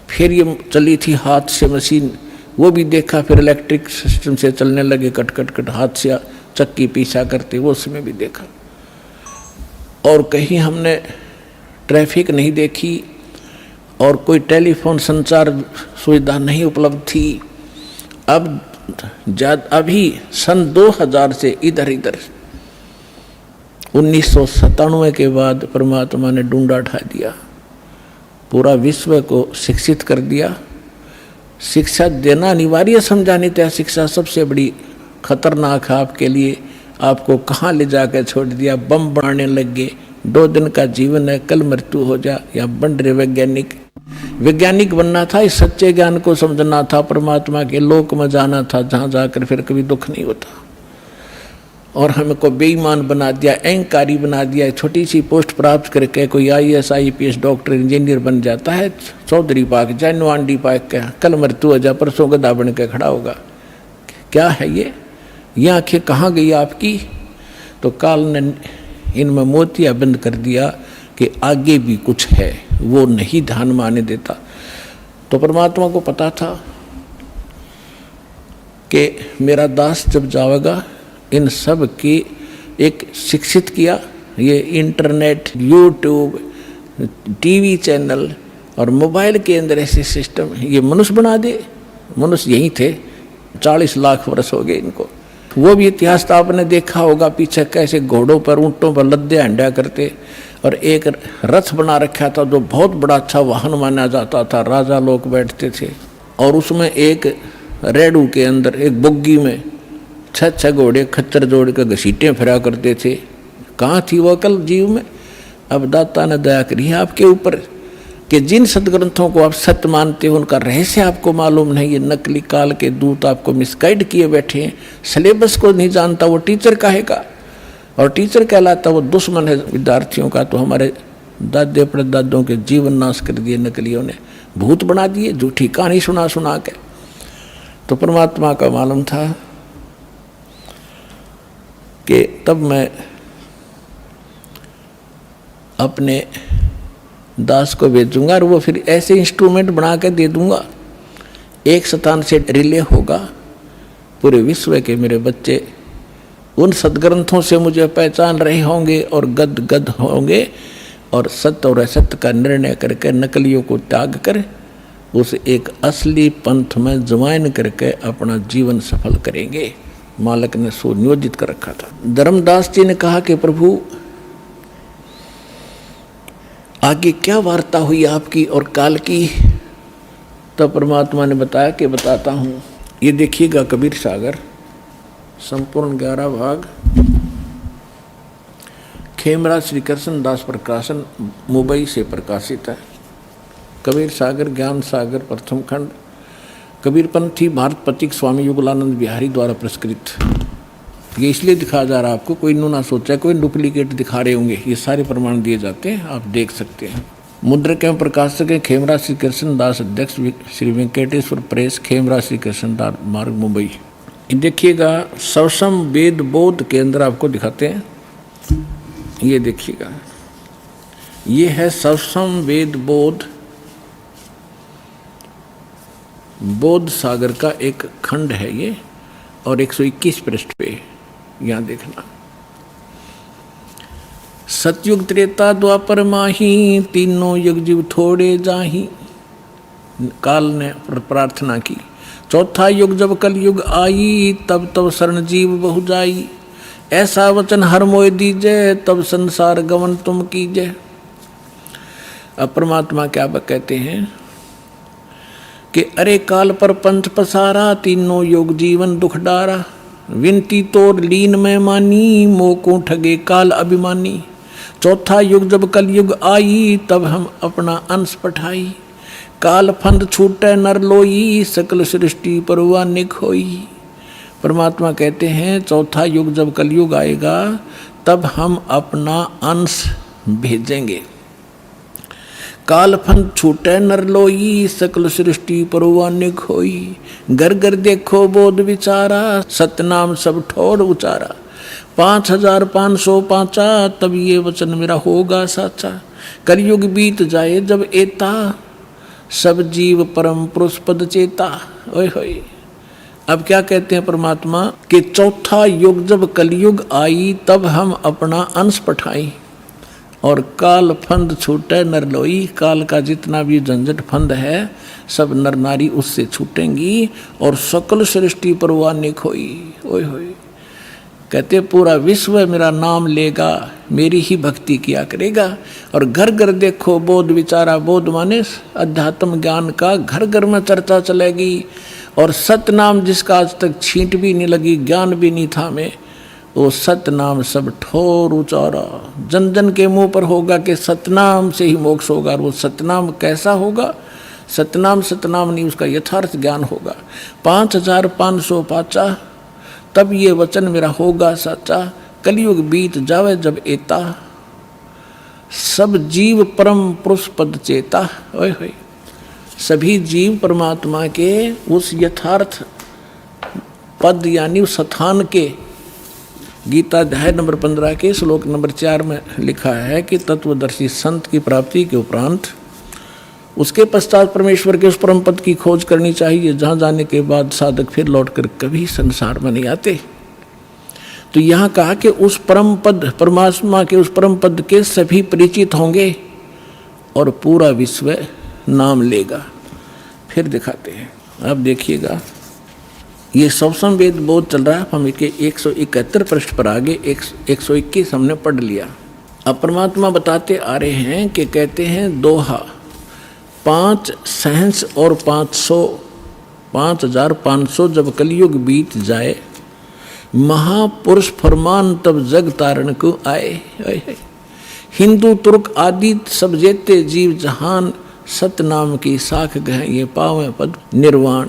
फिर ये चली थी हाथ से मशीन, वो भी देखा। फिर इलेक्ट्रिक सिस्टम से चलने लगे, कट कट कट हाथ से चक्की पीछा करते, वो उसमें भी देखा। और कहीं हमने ट्रैफिक नहीं देखी और कोई टेलीफोन संचार सुविधा नहीं उपलब्ध थी। अब अभी सन 2000 से इधर 1997 के बाद परमात्मा ने डूंडा उठा दिया, पूरा विश्व को शिक्षित कर दिया। शिक्षा देना अनिवार्य समझा, नहीं था शिक्षा सबसे बड़ी खतरनाक है आपके लिए। आपको कहाँ ले जाकर छोड़ दिया, बम बनाने लग गए। 2 दिन का जीवन है, कल मृत्यु हो जा। या बन रहे वैज्ञानिक बनना था, इस सच्चे ज्ञान को समझना था, परमात्मा के लोक में जाना था जहाँ जाकर फिर कभी दुख नहीं होता। और हमको बेईमान बना दिया, अहंकारी बना दिया। छोटी सी पोस्ट प्राप्त करके कोई IAS IPS डॉक्टर इंजीनियर बन जाता है, चौधरी पाक जानो आंडी पाक का, कल मृत्यु हो जा, परसों गधा बन के खड़ा होगा। क्या है ये आंखें कहाँ गई आपकी? तो काल ने इनमें मोतिया बंद कर दिया कि आगे भी कुछ है, वो नहीं ध्यान में आने देता। तो परमात्मा को पता था कि मेरा दास जब जाएगा, इन सब की एक शिक्षित किया। ये इंटरनेट, यूट्यूब, टीवी चैनल और मोबाइल के अंदर ऐसे सिस्टम, ये मनुष्य बना दे। मनुष्य यही थे, 40 लाख वर्ष हो गए इनको। वो भी इतिहास तो आपने देखा होगा, पीछे कैसे घोड़ों पर, ऊँटों पर लद्दे हंडा करते। और एक रथ बना रखा था जो बहुत बड़ा अच्छा वाहन माना जाता था, राजा लोग बैठते थे। और उसमें एक रेडू के अंदर, एक बुग्गी में 6 घोड़े खच्चर जोड़ कर घसीटें फिरा करते थे। कहाँ थी वो अकल जीव में? अब दाता ने दया करी है आपके ऊपर कि जिन सदग्रंथों को आप सत्य मानते हो उनका रहस्य आपको मालूम नहीं। ये नकली काल के दूत आपको मिसगाइड किए बैठे हैं। सिलेबस को नहीं जानता वो टीचर काहेगा, और टीचर कहलाता वो दुश्मन है विद्यार्थियों का। तो हमारे दादे परदादों के जीवन नाश कर दिए नकलियों ने, भूत बना दिए, झूठी कहानी सुना के। तो परमात्मा का मालूम था कि तब मैं अपने दास को भेजूंगा और वो फिर ऐसे इंस्ट्रूमेंट बना के दे दूंगा, एक स्थान से रिले होगा पूरे विश्व के मेरे बच्चे उन सदग्रंथों से मुझे पहचान रहे होंगे और गद गद होंगे। और सत्य और असत्य का निर्णय करके नकलियों को त्याग कर उस एक असली पंथ में ज्वाइन करके अपना जीवन सफल करेंगे। मालक ने सुनियोजित कर रखा था। धर्मदास जी ने कहा कि प्रभु आगे क्या वार्ता हुई आपकी और काल की? तो परमात्मा ने बताया कि बताता हूँ। ये देखिएगा कबीर सागर संपूर्ण 11 भाग, खेमराज श्री कृष्ण दास प्रकाशन मुंबई से प्रकाशित है। कबीर सागर ज्ञान सागर प्रथम खंड, कबीरपंथी भारत पथिक स्वामी युगलानंद बिहारी द्वारा पुरस्कृत। ये इसलिए दिखाया जा रहा है आपको, कोई इन्हों ना सोचा कोई डुप्लीकेट दिखा रहे होंगे। ये सारे प्रमाण दिए जाते हैं, आप देख सकते हैं। मुद्रक एवं प्रकाशक है खेमराज श्री कृष्ण दास, अध्यक्ष श्री वेंकटेश्वर प्रेस, खेमराज श्री कृष्ण दास मार्ग मुंबई। देखिएगा सवसम वेद बोध के अंदर आपको दिखाते हैं। ये देखिएगा, ये है सवसम वेद बोध, बोध सागर का एक खंड है ये, और 121 पृष्ठ पे यहाँ देखना। सतयुग त्रेता द्वापर माही, तीनों युग जीव थोड़े जाही। काल ने प्रार्थना की। चौथा युग जब कल युग आई, तब तब शरण जीव बहु जाई। ऐसा वचन हर मोय दीजय, तब संसार गमन तुम कीजय। अब परमात्मा क्या कहते हैं कि अरे काल पर पंथ पसारा, तीनों युग जीवन दुख डारा। विनती तोर लीन में मानी, मोको ठगे काल अभिमानी। चौथा युग जब कल युग आई, तब हम अपना अंश पठाई। काल फंद छूटे नर लोई, सकल सृष्टि परवा निक होई। परमात्मा कहते हैं चौथा युग जब कलयुग आएगा तब हम अपना अंश भेजेंगे। काल फंद छूटे नर लोई, सकल सृष्टि परवा निक होई। घर घर देखो बोध विचारा, सतनाम सब ठोड़ उचारा। 5505 तब ये वचन मेरा होगा साचा। कलयुग बीत जाए जब एता, सब जीव परम पुरुष पद चेता। ओए होए, अब क्या कहते हैं परमात्मा कि चौथा युग जब कलयुग आई, तब हम अपना अंश पठाई। और काल फंद छूटे नर लोई, काल का जितना भी झंझट फंद है सब नर नारी उससे छूटेंगी, और सकल सृष्टि परवानिक होई। ओए होए, कहते पूरा विश्व मेरा नाम लेगा, मेरी ही भक्ति किया करेगा। और घर घर देखो बोध विचारा, बोध माने अध्यात्म ज्ञान का घर घर में चर्चा चलेगी। और सतनाम जिसका आज तक छींट भी नहीं लगी, ज्ञान भी नहीं था में, वो सतनाम सब ठोर उचारा। जन जन के मुंह पर होगा कि सतनाम से ही मोक्ष होगा। और वो सतनाम कैसा होगा? सतनाम सतनाम नहीं, उसका यथार्थ ज्ञान होगा। 5505 तब ये वचन मेरा होगा सच्चा। कलयुग बीत जावे जब एता, सब जीव परम पुरुष पद चेता। ओए होए, सभी जीव परमात्मा के उस यथार्थ पद यानी उस स्थान के, गीता अध्याय नंबर 15 के श्लोक नंबर 4 में लिखा है कि तत्वदर्शी संत की प्राप्ति के उपरांत उसके पश्चात परमेश्वर के उस परम पद की खोज करनी चाहिए, जहाँ जाने के बाद साधक फिर लौटकर कभी संसार में नहीं आते। तो यहाँ कहा कि उस परम पद, परमात्मा के उस परम पद के सभी परिचित होंगे और पूरा विश्व नाम लेगा। फिर दिखाते हैं, अब देखिएगा ये सवसम वेद बोध चल रहा है। हम इसके 171 पृष्ठ पर आगे 121 हमने पढ़ लिया। अब परमात्मा बताते आ रहे हैं कि कहते हैं दोहा 5 सहंस और 500 5500 जब कलयुग बीत जाए, महापुरुष फरमान तब जग तारण को आए। हिंदू तुर्क आदि सब जेते जीव जहान, सतनाम की साख गह ये पावे पद निर्वाण।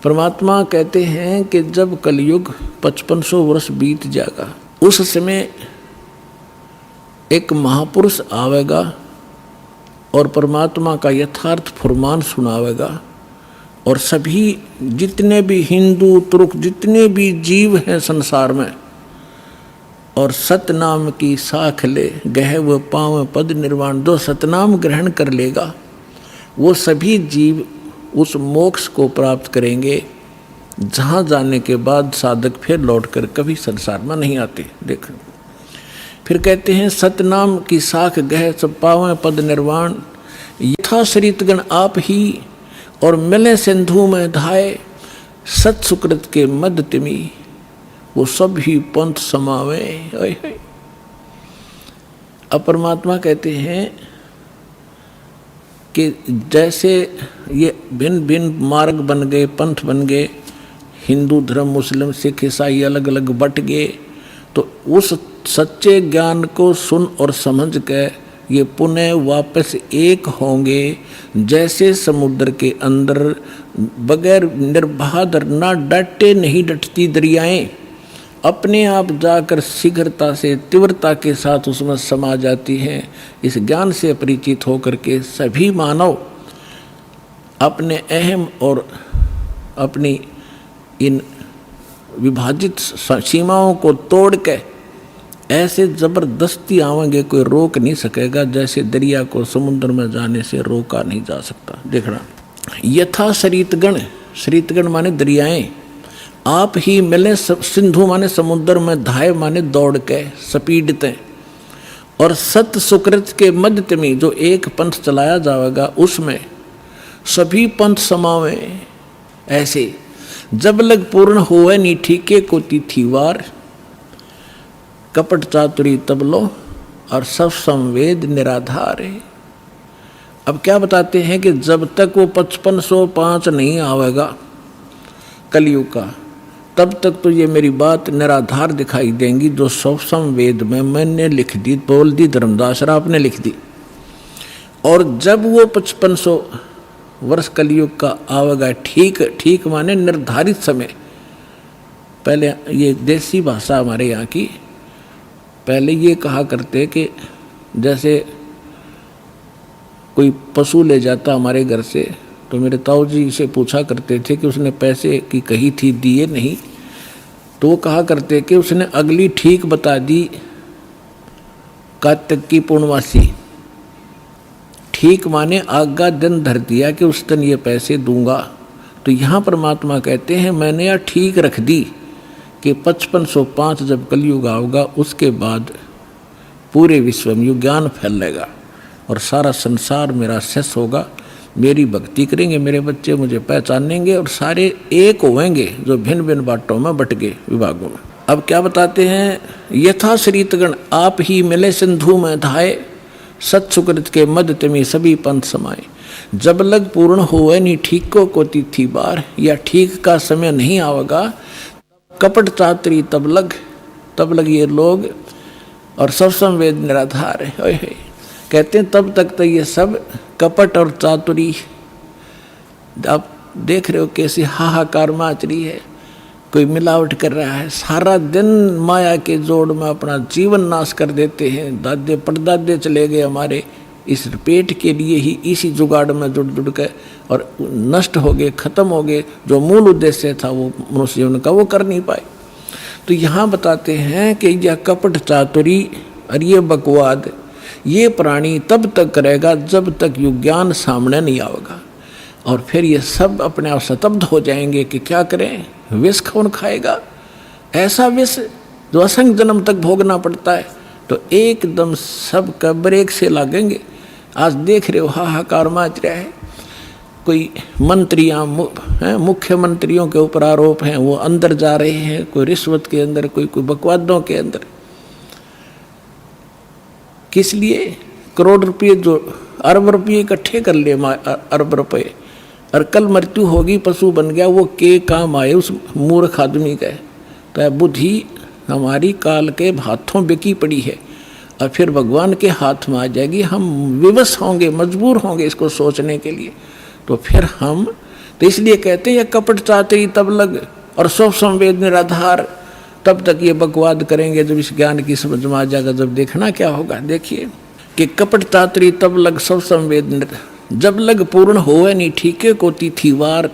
परमात्मा कहते हैं कि जब कलयुग 5500 वर्ष बीत जाएगा, उस समय एक महापुरुष आवेगा और परमात्मा का यथार्थ फरमान सुनावेगा। और सभी जितने भी हिंदू तुर्क जितने भी जीव हैं संसार में, और सतनाम की साख ले गह व पाव पद निर्वाण, जो सतनाम ग्रहण कर लेगा वो सभी जीव उस मोक्ष को प्राप्त करेंगे, जहाँ जाने के बाद साधक फिर लौटकर कभी संसार में नहीं आते। देखो फिर कहते हैं सतनाम की साख गह सब पावें पद निर्वाण, यथा सरितगण आप ही और मिले सिंधु में धाये, सत सुकृत के मद तिमी वो सब ही पंथ समावे। अब परमात्मा कहते हैं कि जैसे ये भिन्न भिन्न मार्ग बन गए, पंथ बन गए, हिंदू धर्म, मुस्लिम, सिख, ईसाई अलग अलग बट गए, तो उस सच्चे ज्ञान को सुन और समझ के ये पुनः वापस एक होंगे। जैसे समुद्र के अंदर बगैर निर्बाध ना डटे नहीं डटती दरियाएं अपने आप जाकर शीघ्रता से तीव्रता के साथ उसमें समा जाती हैं। इस ज्ञान से परिचित होकर के सभी मानव अपने अहम और अपनी इन विभाजित सीमाओं को तोड़ के ऐसे जबरदस्ती आवेंगे, कोई रोक नहीं सकेगा, जैसे दरिया को समुद्र में जाने से रोका नहीं जा सकता। देखना, यथा सरितगण, सरितगण माने दरियाएं, आप ही मिले सिंधु माने समुद्र में, धाय माने दौड़ के स्पीडते, और सत सुकृत के मध्य में जो एक पंथ चलाया जाएगा उसमें सभी पंथ समावे। ऐसे जब लग पूर्ण होवे नी ठीके को तिथिवार, कपट चातुरी तब लो और सब संवेद निराधार है। अब क्या बताते हैं कि जब तक वो 5505 नहीं आवेगा कलयुग का, तब तक तो ये मेरी बात निराधार दिखाई देंगी, जो सब संवेद में मैंने लिख दी, बोल दी, धर्मदास राव ने लिख दी। और जब वो 5500 वर्ष कलयुग का आवेगा, ठीक ठीक माने निर्धारित समय, पहले ये देसी भाषा हमारे यहाँ की, पहले ये कहा करते कि जैसे कोई पशु ले जाता हमारे घर से, तो मेरे ताऊ जी से पूछा करते थे कि उसने पैसे की कही थी, दिए नहीं, तो वो कहा करते कि उसने अगली ठीक बता दी, कार्तिक की पूर्णमासी, ठीक माने आगा दिन धर दिया कि उस दिन ये पैसे दूंगा। तो यहाँ परमात्मा कहते हैं मैंने यह ठीक रख दी कि 5505 जब कलयुग आएगा उसके बाद पूरे विश्व में युग ज्ञान फैलेगा और सारा संसार मेरा शेष होगा, मेरी भक्ति करेंगे, मेरे बच्चे मुझे पहचानेंगे और सारे एक होंगे जो भिन्न भिन्न बाटों में बट गए विभागों में। अब क्या बताते हैं, यथा श्रीतगण आप ही मिले सिंधु में धाये, सत सुकृत के मध्य में सभी पंथ समाये। जब लग पूर्ण होवे नी ठीक को तिथि बार, या ठीक का समय नहीं आवेगा, कपट चातरी तब लग ये लोग और सब संवेद निराधार है। कहते हैं तब तक तो ये सब कपट और चातुरी, आप देख रहे हो कैसी हाहाकार मच रही है, कोई मिलावट कर रहा है, सारा दिन माया के जोड़ में अपना जीवन नाश कर देते हैं। दादे परदादे चले गए हमारे इस पेट के लिए ही, इसी जुगाड़ में जुड़ के और नष्ट हो गए, खत्म हो गए। जो मूल उद्देश्य था वो मनुष्य जीवन का वो कर नहीं पाए। तो यहाँ बताते हैं कि यह कपट चातुरी और ये बकवाद ये प्राणी तब तक करेगा जब तक युग ज्ञान सामने नहीं आएगा, और फिर ये सब अपने आप स्तब्ध हो जाएंगे कि क्या करें, विष कौन खाएगा, ऐसा विष जो असंख्य जन्म तक भोगना पड़ता है। तो एकदम सब का ब्रेक से लगेंगे। आज देख रहे हो हाहाकार मच रहा है, कोई मंत्रियाँ मुख्यमंत्रियों के ऊपर आरोप हैं, वो अंदर जा रहे हैं, कोई रिश्वत के अंदर, कोई बकवादों के अंदर। किस लिए? करोड़ रुपये जो अरब रुपये इकट्ठे कर लिए, अरब रुपये, और कल मृत्यु होगी, पशु बन गया, वो के काम आए उस मूर्ख आदमी का। तो बुद्धि हमारी काल के हाथों बिकी पड़ी है और फिर भगवान के हाथ में आ जाएगी। हम विवश होंगे, मजबूर होंगे इसको सोचने के लिए। तो फिर हम तो इसलिए कहते हैं कपट चातरी तब लग और सब संवेद निराधार, तब तक ये बकवाद करेंगे जब इस ज्ञान की समझ में आ जाएगा। जब देखना क्या होगा, देखिए कि कपट चातरी तब लग सब संवेद, जब लग पूर्ण होवे नहीं ठीके को तिथिवार,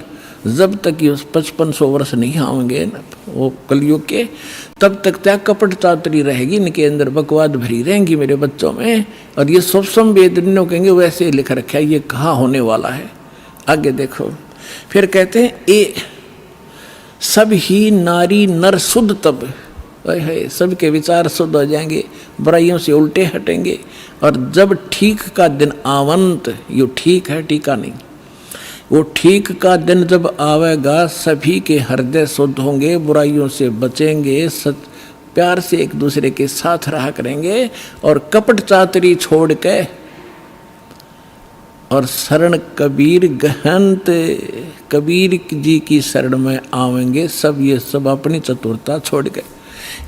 जब तक ये 5500 वर्ष नहीं आएंगे ना वो कलयुग के, तब तक त्या कपट चातरी रहेगी, इनके अंदर बकवाद भरी रहेंगी मेरे बच्चों में। और ये सब संवेद कहेंगे वैसे लिख रखा है, ये कहाँ होने वाला है। आगे देखो, फिर कहते हैं ए सब ही नारी नर शुद्ध तब, है सबके विचार शुद्ध हो जाएंगे, बुराइयों से उल्टे हटेंगे। और जब ठीक का दिन आवंत, ये ठीक है टीका नहीं, वो ठीक का दिन जब आवेगा सभी के हृदय शुद्ध होंगे, बुराइयों से बचेंगे, प्यार से एक दूसरे के साथ रहा करेंगे और कपट चातरी छोड़ के और शरण कबीर गहंत, कबीर जी की शरण में आवेंगे सब। ये सब अपनी चतुरता छोड़ गए।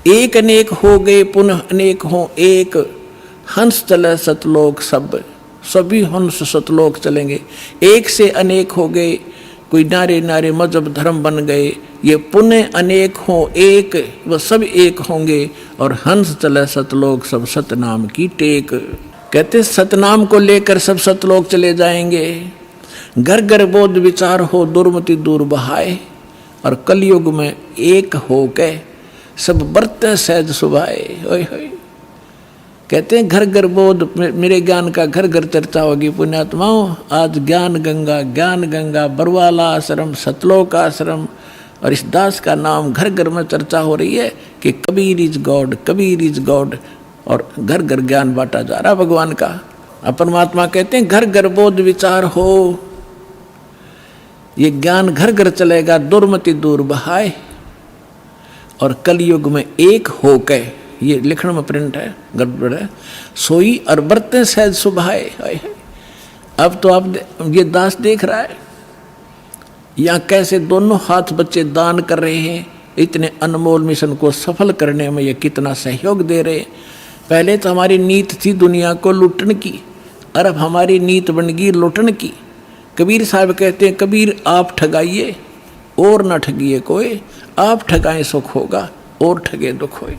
एक अनेक हो गए पुनः अनेक हो एक, हंस चले सतलोक सब, सभी हंस सतलोक चलेंगे। एक से अनेक हो गए, कोई नारे नारे मजहब धर्म बन गए, ये पुण्य अनेक हो एक, वह सब एक होंगे और हंस चले सतलोक सब सतनाम की टेक। कहते सतनाम को लेकर सब सतलोक चले जाएंगे। घर घर बोध विचार हो दुर्मति दूर बहाए, और कलयुग में एक हो के सब बरते सहज सुभाए। ओए होए, कहते हैं घर घर बोध, मेरे ज्ञान का घर घर चर्चा होगी पुण्यात्माओं। आज ज्ञान गंगा बरवाला आश्रम, सतलोक आश्रम और इस दास का नाम घर घर में चर्चा हो रही है कि Kabir is God, Kabir is God. और घर घर ज्ञान बांटा जा रहा भगवान का। परमात्मा कहते हैं घर घर बोध विचार हो, ये ज्ञान घर घर चलेगा, दुर्मति दूर बहाए और कलयुग में एक हो के, ये लिखण में प्रिंट है गड़बड़ है, सोई और बरते सहज सुभाए। अब तो आप ये दास देख रहा है यहाँ कैसे दोनों हाथ बच्चे दान कर रहे हैं, इतने अनमोल मिशन को सफल करने में ये कितना सहयोग दे रहे हैं। पहले तो हमारी नीत थी दुनिया को लूटने की, और अब हमारी नीत बन गई लूटने की। कबीर साहब कहते हैं कबीर आप ठगाइए और न ठगिए कोई, आप ठगाएं सुख होगा और ठगे दुख होए।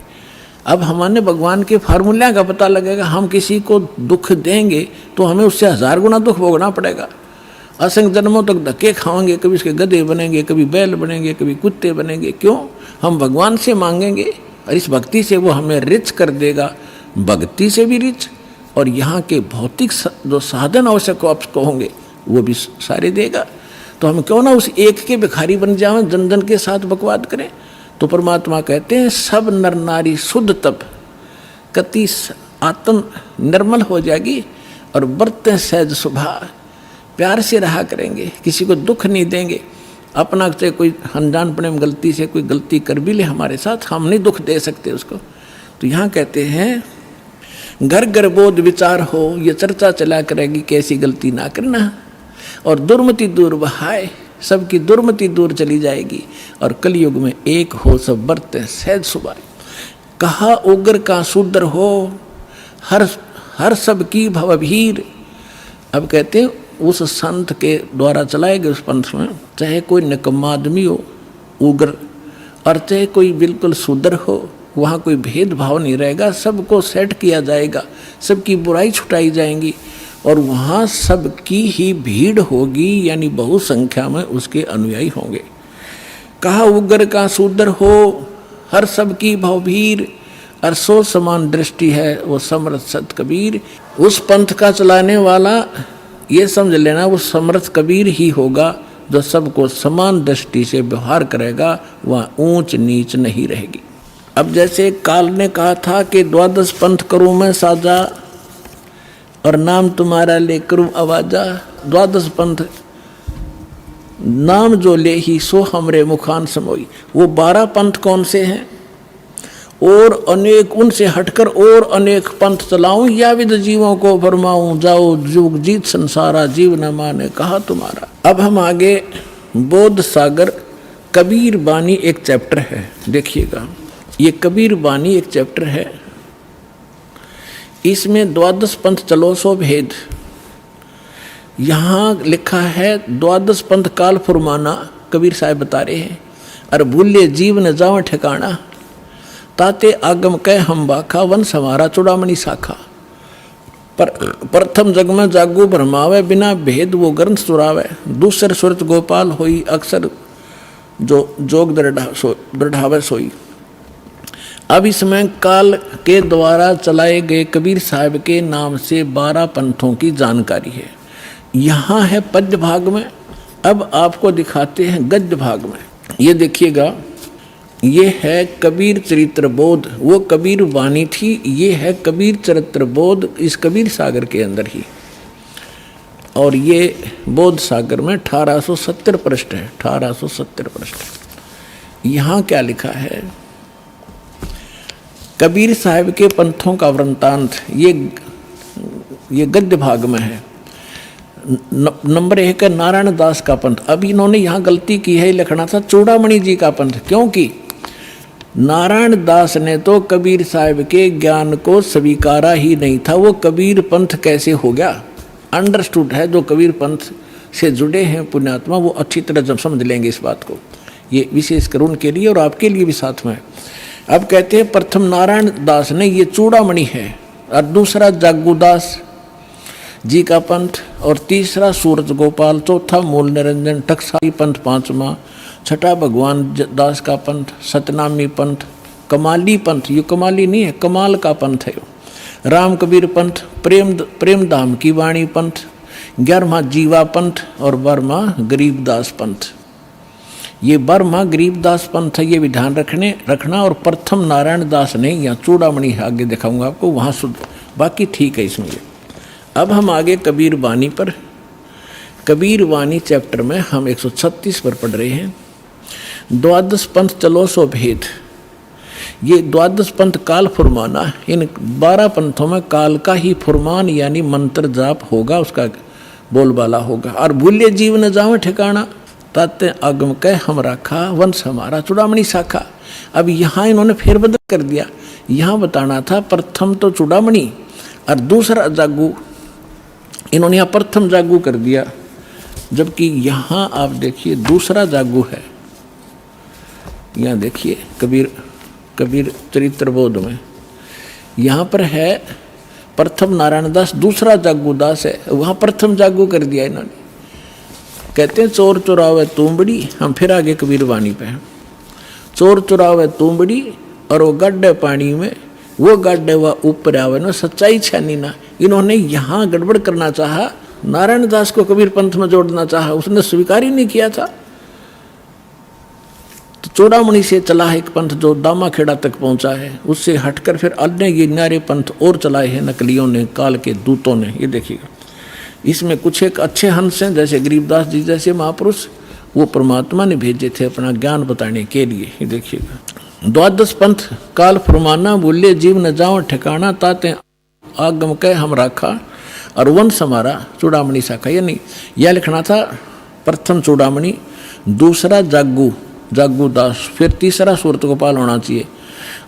अब हमारे भगवान के फार्मूला का पता लगेगा। हम किसी को दुख देंगे तो हमें उससे 1000 गुना दुख भोगना पड़ेगा। असंख्य जन्मों तक धक्के खाएंगे, कभी उसके गधे बनेंगे, कभी बैल बनेंगे, कभी कुत्ते बनेंगे। क्यों? हम भगवान से मांगेंगे और इस भक्ति से वो हमें रिच कर देगा, भक्ति से भी रिच, और यहाँ के भौतिक जो साधन आवश्यक आपको होंगे वो भी सारे देगा। तो हम क्यों ना उस एक के भिखारी बन जाएं, जन जन के साथ बकवाद करें। तो परमात्मा कहते हैं सब नर नारी शुद्ध तब कति आत्म निर्मल हो जाएगी और बरते सहज सुभा, प्यार से रहा करेंगे, किसी को दुख नहीं देंगे। अपना से कोई अनजानपने में गलती से कोई गलती कर भी ले हमारे साथ, हम नहीं दुख दे सकते उसको। तो यहाँ कहते हैं घर घर बोध विचार हो, ये चर्चा चला करेगी कैसी गलती ना करना, और दुर्मति दूर बहाए, सबकी दुर्मति दूर चली जाएगी और कलयुग में एक हो सब बरते सहज सुभाए। कहा उग्र का शूद्र हो हर सब की भवभीर। अब कहते हैं उस संत के द्वारा चलाए गए उस पंथ में चाहे कोई निकम्मा आदमी हो उग्र, और चाहे कोई बिल्कुल शूद्र हो, वहाँ कोई भेदभाव नहीं रहेगा, सबको सेट किया जाएगा, सबकी बुराई छुटाई जाएंगी और वहाँ सबकी ही भीड़ होगी, यानी बहु संख्या में उसके अनुयायी होंगे। कहा उग्र का शूद्र हो हर सबकी भवभीर, और सो समान दृष्टि है वो समर्थ सत कबीर। उस पंथ का चलाने वाला ये समझ लेना वो समर्थ कबीर ही होगा जो सबको समान दृष्टि से व्यवहार करेगा, वहाँ ऊंच नीच नहीं रहेगी। अब जैसे काल ने कहा था कि 12 पंथ करूँ मैं साजा और नाम तुम्हारा ले करूँ आवाजा। 12 पंथ नाम जो ले ही सो हमरे मुखान समोई। वो 12 पंथ कौन से हैं? और अनेक उनसे हटकर और अनेक पंथ चलाऊं या विद जीवों को फरमाऊं, जाओ जुग जीत संसारा जीव न माने कहा तुम्हारा। अब हम आगे बोध सागर कबीर बानी एक चैप्टर है, देखिएगा ये कबीर बानी एक चैप्टर है, इसमें 12 पंथ चलो सो भेद। यहाँ लिखा है 12 पंथ काल फुरमाना, कबीर साहब बता रहे हैं। और भूले जीव न जाओ ठिकाना, ताते आगम कह हम बाखा वन समारा चुड़ामणि शाखा। पर प्रथम जग में जागू भरमावे, बिना भेद वो ग्रंथ सुरावे। दूसर सुरत गोपाल होई, अक्सर जो जोग दृढ़ावे सोई। अब इसमें काल के द्वारा चलाए गए कबीर साहब के नाम से 12 पंथों की जानकारी है। यहाँ है पद्य भाग में। अब आपको दिखाते हैं गद्य भाग में। ये देखिएगा ये है कबीर चरित्र बोध, वो कबीर वाणी थी, ये है कबीर चरित्र बोध इस कबीर सागर के अंदर ही। और ये बोध सागर में 1870 पृष्ठ है, 1870 पृष्ठ। यहाँ क्या लिखा है, कबीर साहब के पंथों का वृंतांत, ये गद्य भाग में है। नंबर 1 है नारायण दास का पंथ। अब इन्होंने यहाँ गलती की है, लिखना था चूड़ामणि जी का पंथ, क्योंकि नारायण दास ने तो कबीर साहब के ज्ञान को स्वीकारा ही नहीं था। वो कबीर पंथ कैसे हो गया, अंडरस्टूड है। जो कबीर पंथ से जुड़े हैं पुण्यात्मा, वो अच्छी तरह जब समझ लेंगे इस बात को। ये विशेष कर उनके लिए और आपके लिए भी साथ में। अब कहते हैं प्रथम नारायण दास ने, ये चूड़ामणि है, और दूसरा जागूदास जी का पंथ, और तीसरा सूरज गोपाल, चौथा मूल निरंजन टकसाली पंथ, पांचवा, छठा भगवान दास का पंथ, सतनामी पंथ, कमाली पंथ, ये कमाली नहीं है, कमाल का पंथ है, राम कबीर पंथ, प्रेम धाम की वाणी पंथ, 11वां जीवा पंथ, और 12वां गरीबदास पंथ। ये 12वां गरीबदास पंथ है, ये भी ध्यान रखना। और प्रथम नारायण दास ने, यहाँ चूड़ामणि आगे दिखाऊंगा आपको, वहाँ शुद्ध, बाकी ठीक है इसमें। अब हम आगे कबीर वाणी पर, कबीर वाणी चैप्टर में हम 136 पर पढ़ रहे हैं। द्वादश पंथ चलो सो भेद। ये द्वादश पंथ काल फुरमाना, इन 12 पंथों में काल का ही फुरमान यानी मंत्र जाप होगा, उसका बोलबाला होगा। और भूल्य जीव न जावे ठिकाना, ताते आगम कह हम राखा, वंश हमारा चूड़ामणि शाखा। अब यहाँ इन्होंने फेरबदल कर दिया, यहाँ बताना था प्रथम तो चूड़ामणि और दूसरा जागू, इन्होंने यहाँ प्रथम जागू कर दिया, जबकि यहाँ आप देखिए दूसरा जागू है। यहाँ देखिए कबीर चरित्र बोध में यहाँ पर है प्रथम नारायण दास, दूसरा जागू दास है, वहाँ प्रथम जागू कर दिया इन्होंने। कहते हैं चोर चुरावे तुमबड़ी, हम फिर आगे कबीर वाणी पे हैं। चोर चुरावे तुमबड़ी और वो गड्ढे पानी में, वो गड्ढे व ऊपर आवे ना, सच्चाई छानी ना। इन्होंने यहाँ गड़बड़ करना चाहा, नारायण दास को कबीर पंथ में जोड़ना चाहा, उसने स्वीकार ही नहीं किया था। तो चूड़ामणि से चला है एक पंथ जो दामाखेड़ा तक पहुंचा है, उससे हटकर फिर अन्य ये न्यारे पंथ और चलाए हैं नकलियों ने, काल के दूतों ने। ये देखिएगा, इसमें कुछ एक अच्छे हंस हैं, जैसे गरीबदास जी जैसे महापुरुष, वो परमात्मा ने भेजे थे अपना ज्ञान बताने के लिए। ये देखिएगा, द्वादश पंथ काल फुरमाना, बोले जीव न जाओ ठिकाना, ताते आगम कह हम राखा, और वंश हमारा चूड़ामणि शाखा। यानी यह लिखना था प्रथम चूड़ामणि, दूसरा जागू दास, फिर तीसरा सूरत गोपाल होना चाहिए,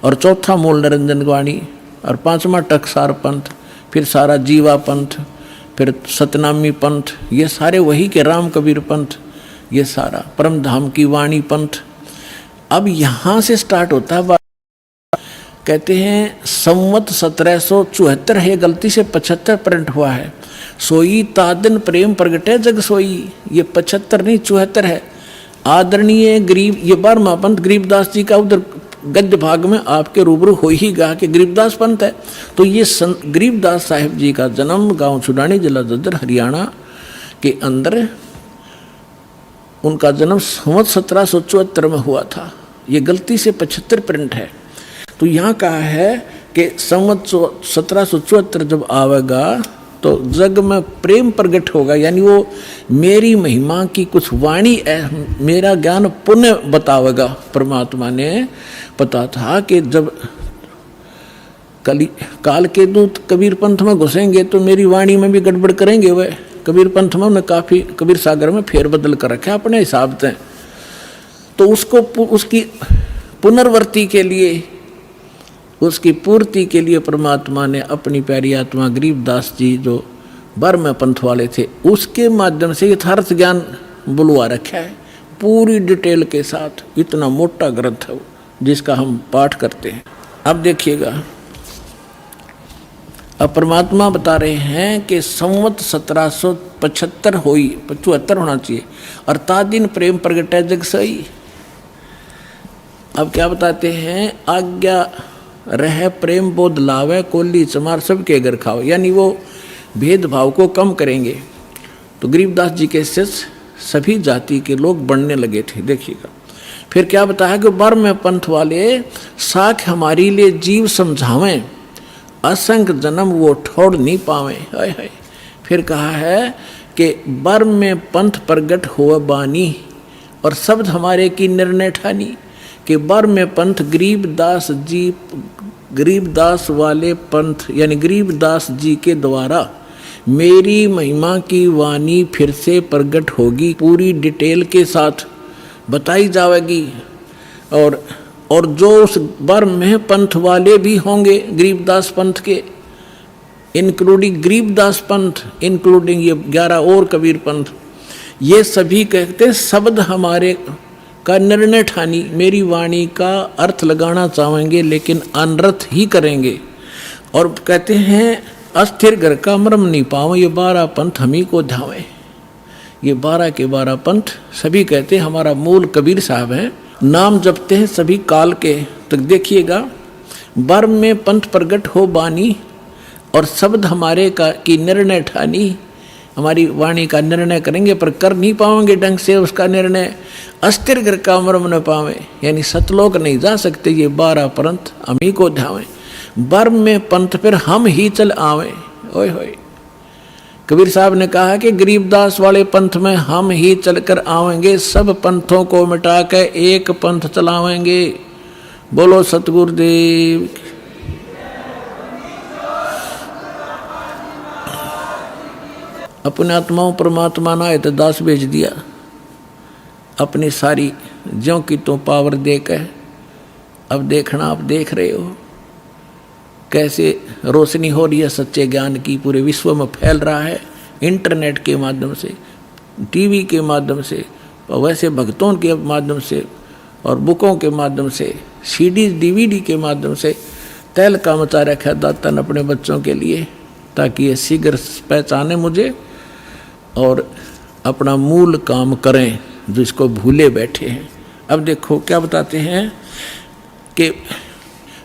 और चौथा मूल निरंजन वाणी, और 5वां टकसार पंथ, फिर सारा जीवा पंथ, फिर सतनामी पंथ, ये सारे वही के राम कबीर पंथ, ये सारा परम धाम की वाणी पंथ। अब यहाँ से स्टार्ट होता है, कहते हैं संवत 1774 है, गलती से 75 प्रिंट हुआ है। सोई तादन प्रेम प्रगटे जग सोई, ये 75 नहीं 74 है। आदरणीय गरीब, ये 12वां पंथ गरीबदास जी का उधर गद्य भाग में आपके रूबरू हो ही गा कि गरीबदास पंथ है। तो ये गरीबदास साहिब जी का जन्म गांव छुड़ानी, जिला जज्जर, हरियाणा के अंदर उनका जन्म संवत 1774 में हुआ था। ये गलती से 75 प्रिंट है। तो यहाँ कहा है कि संवत 1774 जब आवेगा तो जग में प्रेम प्रकट होगा, यानी वो मेरी महिमा की कुछ वाणी, मेरा ज्ञान पुण्य बतावेगा। परमात्मा ने पता था कि जब काल के दूत कबीर पंथ में घुसेंगे तो मेरी वाणी में भी गड़बड़ करेंगे। वह कबीर पंथ में उन्हें काफ़ी कबीर सागर में फेरबदल कर रखा अपने हिसाब से। तो उसको उसकी पुनर्वर्ती के लिए, उसकी पूर्ति के लिए परमात्मा ने अपनी प्यारी आत्मा गरीबदास जी जो 12वें पंथ वाले थे, उसके माध्यम से यथार्थ ज्ञान बुलवा रखा है पूरी डिटेल के साथ। इतना मोटा ग्रंथ है वो, जिसका हम पाठ करते हैं। अब देखिएगा, अब परमात्मा बता रहे हैं कि संवत 1775 हुई, 75 होना चाहिए, और तादिन प्रेम प्रगटे जग सई। अब क्या बताते हैं, आज्ञा रह प्रेम बोध लावे, कोली चमार सबके घर खाओ, यानी वो भेदभाव को कम करेंगे। तो गरीबदास जी के शिष्य सभी जाति के लोग बढ़ने लगे थे। देखिएगा, फिर क्या बताया कि बर्म पंथ वाले साख हमारी लिए जीव समझावें, असंख्य जन्म वो ठोड़ नहीं पावे। हाय हाय। फिर कहा है कि बर्म में पंथ प्रगट हुआ बानी और शब्द हमारे की निर्णय ठानी, कि बर्म में पंथ गरीबदास जी, गरीबदास वाले पंथ यानी गरीबदास जी के द्वारा मेरी महिमा की वाणी फिर से प्रगट होगी, पूरी डिटेल के साथ बताई जाएगी। और जो उस बर्म में पंथ वाले भी होंगे गरीबदास पंथ के, इंक्लूडिंग गरीबदास पंथ, इंक्लूडिंग ये 11 और कबीर पंथ, ये सभी कहते हैं शब्द हमारे का निर्णय ठानी, मेरी वाणी का अर्थ लगाना चाहेंगे लेकिन अनर्थ ही करेंगे। और कहते हैं अस्थिर घर का मर्म नहीं पाओ, ये 12 पंथ हम ही को ध्यावे। ये 12 के 12 पंथ सभी कहते हैं हमारा मूल कबीर साहब हैं, नाम जपते हैं सभी काल के। तो देखिएगा, बर्म में पंथ प्रगट हो बानी और शब्द हमारे का की निर्णय ठानी, हमारी वाणी का निर्णय करेंगे पर कर नहीं पाएंगे ढंग से उसका निर्णय। अस्थिर घर का मर्म न पावे, यानी सतलोक नहीं जा सकते, ये 12 पंथ हम ही को ध्यावे। बर्म में पंथ फिर हम ही चल आवे। ओए होए, कबीर साहब ने कहा कि गरीबदास वाले पंथ में हम ही चलकर आवेंगे, सब पंथों को मिटा के एक पंथ चलावेंगे। बोलो सतगुरुदेव। अपने आत्माओं परमात्मा ना है तो दास भेज दिया, अपनी सारी ज्यों की तो पावर देकर। अब देखना, आप देख रहे हो कैसे रोशनी हो रही है सच्चे ज्ञान की, पूरे विश्व में फैल रहा है इंटरनेट के माध्यम से, टीवी के माध्यम से, वैसे भक्तों के माध्यम से और बुकों के माध्यम से, सीडीज डीवीडी के माध्यम से तैल का मचा रखा दाता ने अपने बच्चों के लिए, ताकि ये शीघ्र पहचाने मुझे और अपना मूल काम करें जो इसको भूले बैठे हैं। अब देखो क्या बताते हैं कि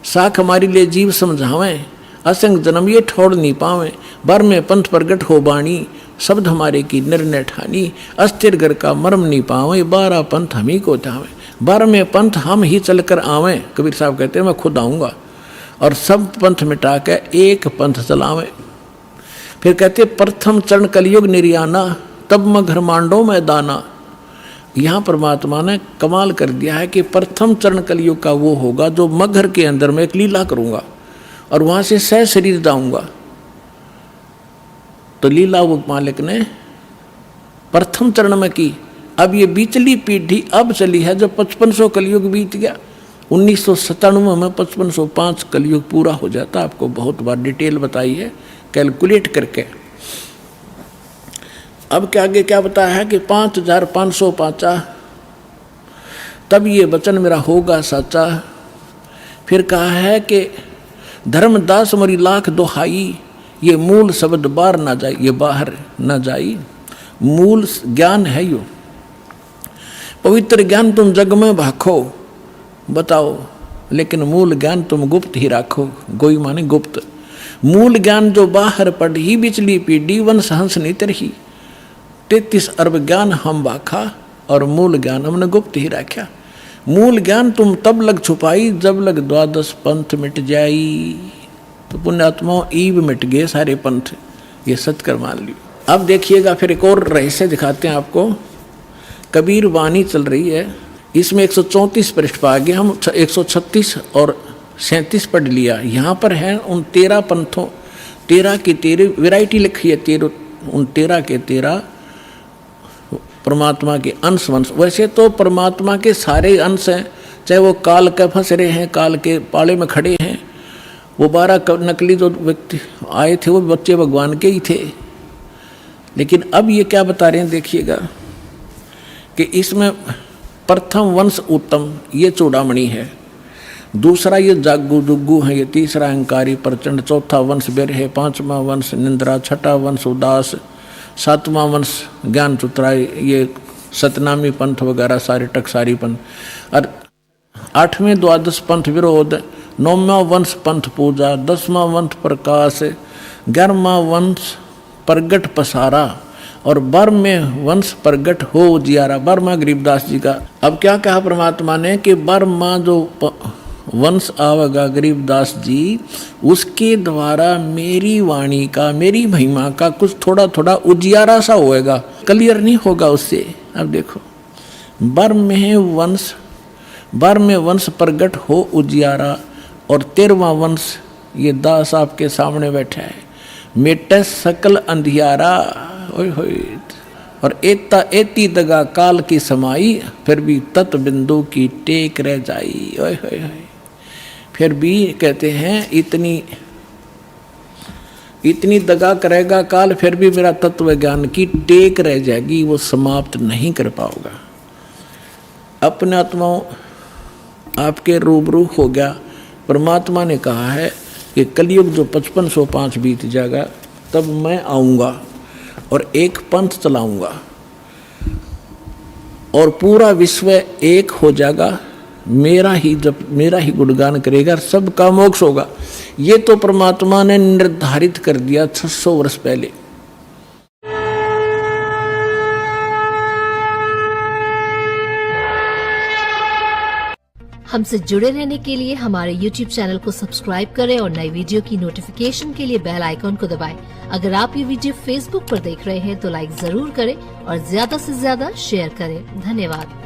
साख हमारी लिए जीव समझावें, असंग जन्म ये ठोड़ नहीं पावें, बर में पंथ प्रगट हो बाणी, शब्द हमारे की निर्णय ठानी, अस्थिर घर का मर्म नहीं पावें, 12 पंथ हम ही को ध्यावें। बर में पंथ हम ही चलकर आवें, कबीर साहब कहते हैं मैं खुद आऊँगा और सब पंथ मिटा के एक पंथ चलावें। फिर कहते प्रथम चरण कलयुग निर्याना, तब मैं घर मांडो में दाना। यहाँ परमात्मा ने कमाल कर दिया है कि प्रथम चरण कलयुग का वो होगा जो मगर के अंदर मैं एक लीला करूँगा और वहाँ से सह शरीर दाऊँगा। तो लीला वो मालिक ने प्रथम चरण में की। अब ये बीचली पीढ़ी अब चली है, जब 5500 कलयुग बीत गया, 1997 में 5505 कलयुग पूरा हो जाता। आपको बहुत बार डिटेल बताई है कैलकुलेट करके। अब क्या आगे क्या बताया है कि 5505 तब ये वचन मेरा होगा सच्चा। फिर कहा है कि धर्मदास मरी लाख दोहाई, ये मूल शब्द बाहर ना जाए, ये बाहर ना जाई, मूल ज्ञान है यो। पवित्र ज्ञान तुम जग में भाखो, बताओ, लेकिन मूल ज्ञान तुम गुप्त ही राखो। गोई माने गुप्त। मूल ज्ञान जो बाहर पढ़ी, बिचली पीढ़ी वंश हंस नितर ही, 33 अरब ज्ञान हम बाखा और मूल ज्ञान हमने गुप्त ही रखा। मूल ज्ञान तुम तब लग छुपाई, जब लग 12 पंथ मिट जाई। तो पुण्यात्माओं ईब मिट गए सारे पंथ, ये सत्कर मान लियो। अब देखिएगा फिर एक और रहस्य दिखाते हैं आपको। कबीर वाणी चल रही है, इसमें 134 पृष्ठ पर आगे हम 136 और 37 पढ़ लिया। यहाँ पर है उन 13 पंथों, 13 की 13 वैरायटी लिखी है, 13 उन 13 के 13 परमात्मा के अंश वंश। वैसे तो परमात्मा के सारे अंश हैं, चाहे वो काल के फंस रहे हैं, काल के पाले में खड़े हैं। वो 12 नकली जो व्यक्ति आए थे वो बच्चे भगवान के ही थे। लेकिन अब ये क्या बता रहे हैं देखिएगा कि इसमें प्रथम वंश उत्तम, ये चूड़ामणि है। दूसरा ये जागू जुग्गू है, ये तीसरा अहंकारी प्रचंड, चौथा वंश बेर है, 5वां वंश निंद्रा, 6ठा वंश उदास, 7वां वंश ज्ञान चुतराई, ये सतनामी पंथ वगैरह सारे टकसारी पंथ, और 8वें 12 पंथ विरोध, 9वां वंश पंथ पूजा, 10वां वंश प्रकाश, 11वां वंश प्रगट पसारा, और बर्म में वंश प्रगट हो उजियारा, बर्मा गरीबदास जी का। अब क्या कहा परमात्मा ने कि बर्मा जो वंश आवेगा गरीबदास जी, उसके द्वारा मेरी वाणी का, मेरी महिमा का कुछ थोड़ा थोड़ा उजियारा सा होएगा, क्लियर नहीं होगा उससे। अब देखो, बर्म में वंश प्रगट हो उजियारा, और 13वां वंश ये दास आपके सामने बैठा है, मेटे सकल अंधियारा, ओए होए, और एता एती दगा काल की समाई, फिर भी तत् बिंदु की टेक रह जाई, ओए होए होए। फिर भी कहते हैं इतनी दगा करेगा काल, फिर भी मेरा तत्व ज्ञान की टेक रह जाएगी, वो समाप्त नहीं कर पाओगा। अपने आत्माओं आपके रूबरू हो गया। परमात्मा ने कहा है कि कलयुग जो 5505 बीत जाएगा, तब मैं आऊँगा और एक पंथ चलाऊँगा और पूरा विश्व एक हो जाएगा, मेरा ही गुणगान करेगा, सबका मोक्ष होगा। ये तो परमात्मा ने निर्धारित कर दिया 600 वर्ष पहले। हमसे जुड़े रहने के लिए हमारे YouTube चैनल को सब्सक्राइब करें और नई वीडियो की नोटिफिकेशन के लिए बेल आइकॉन को दबाएं। अगर आप ये वीडियो Facebook पर देख रहे हैं तो लाइक जरूर करें और ज्यादा से ज्यादा शेयर करें। धन्यवाद।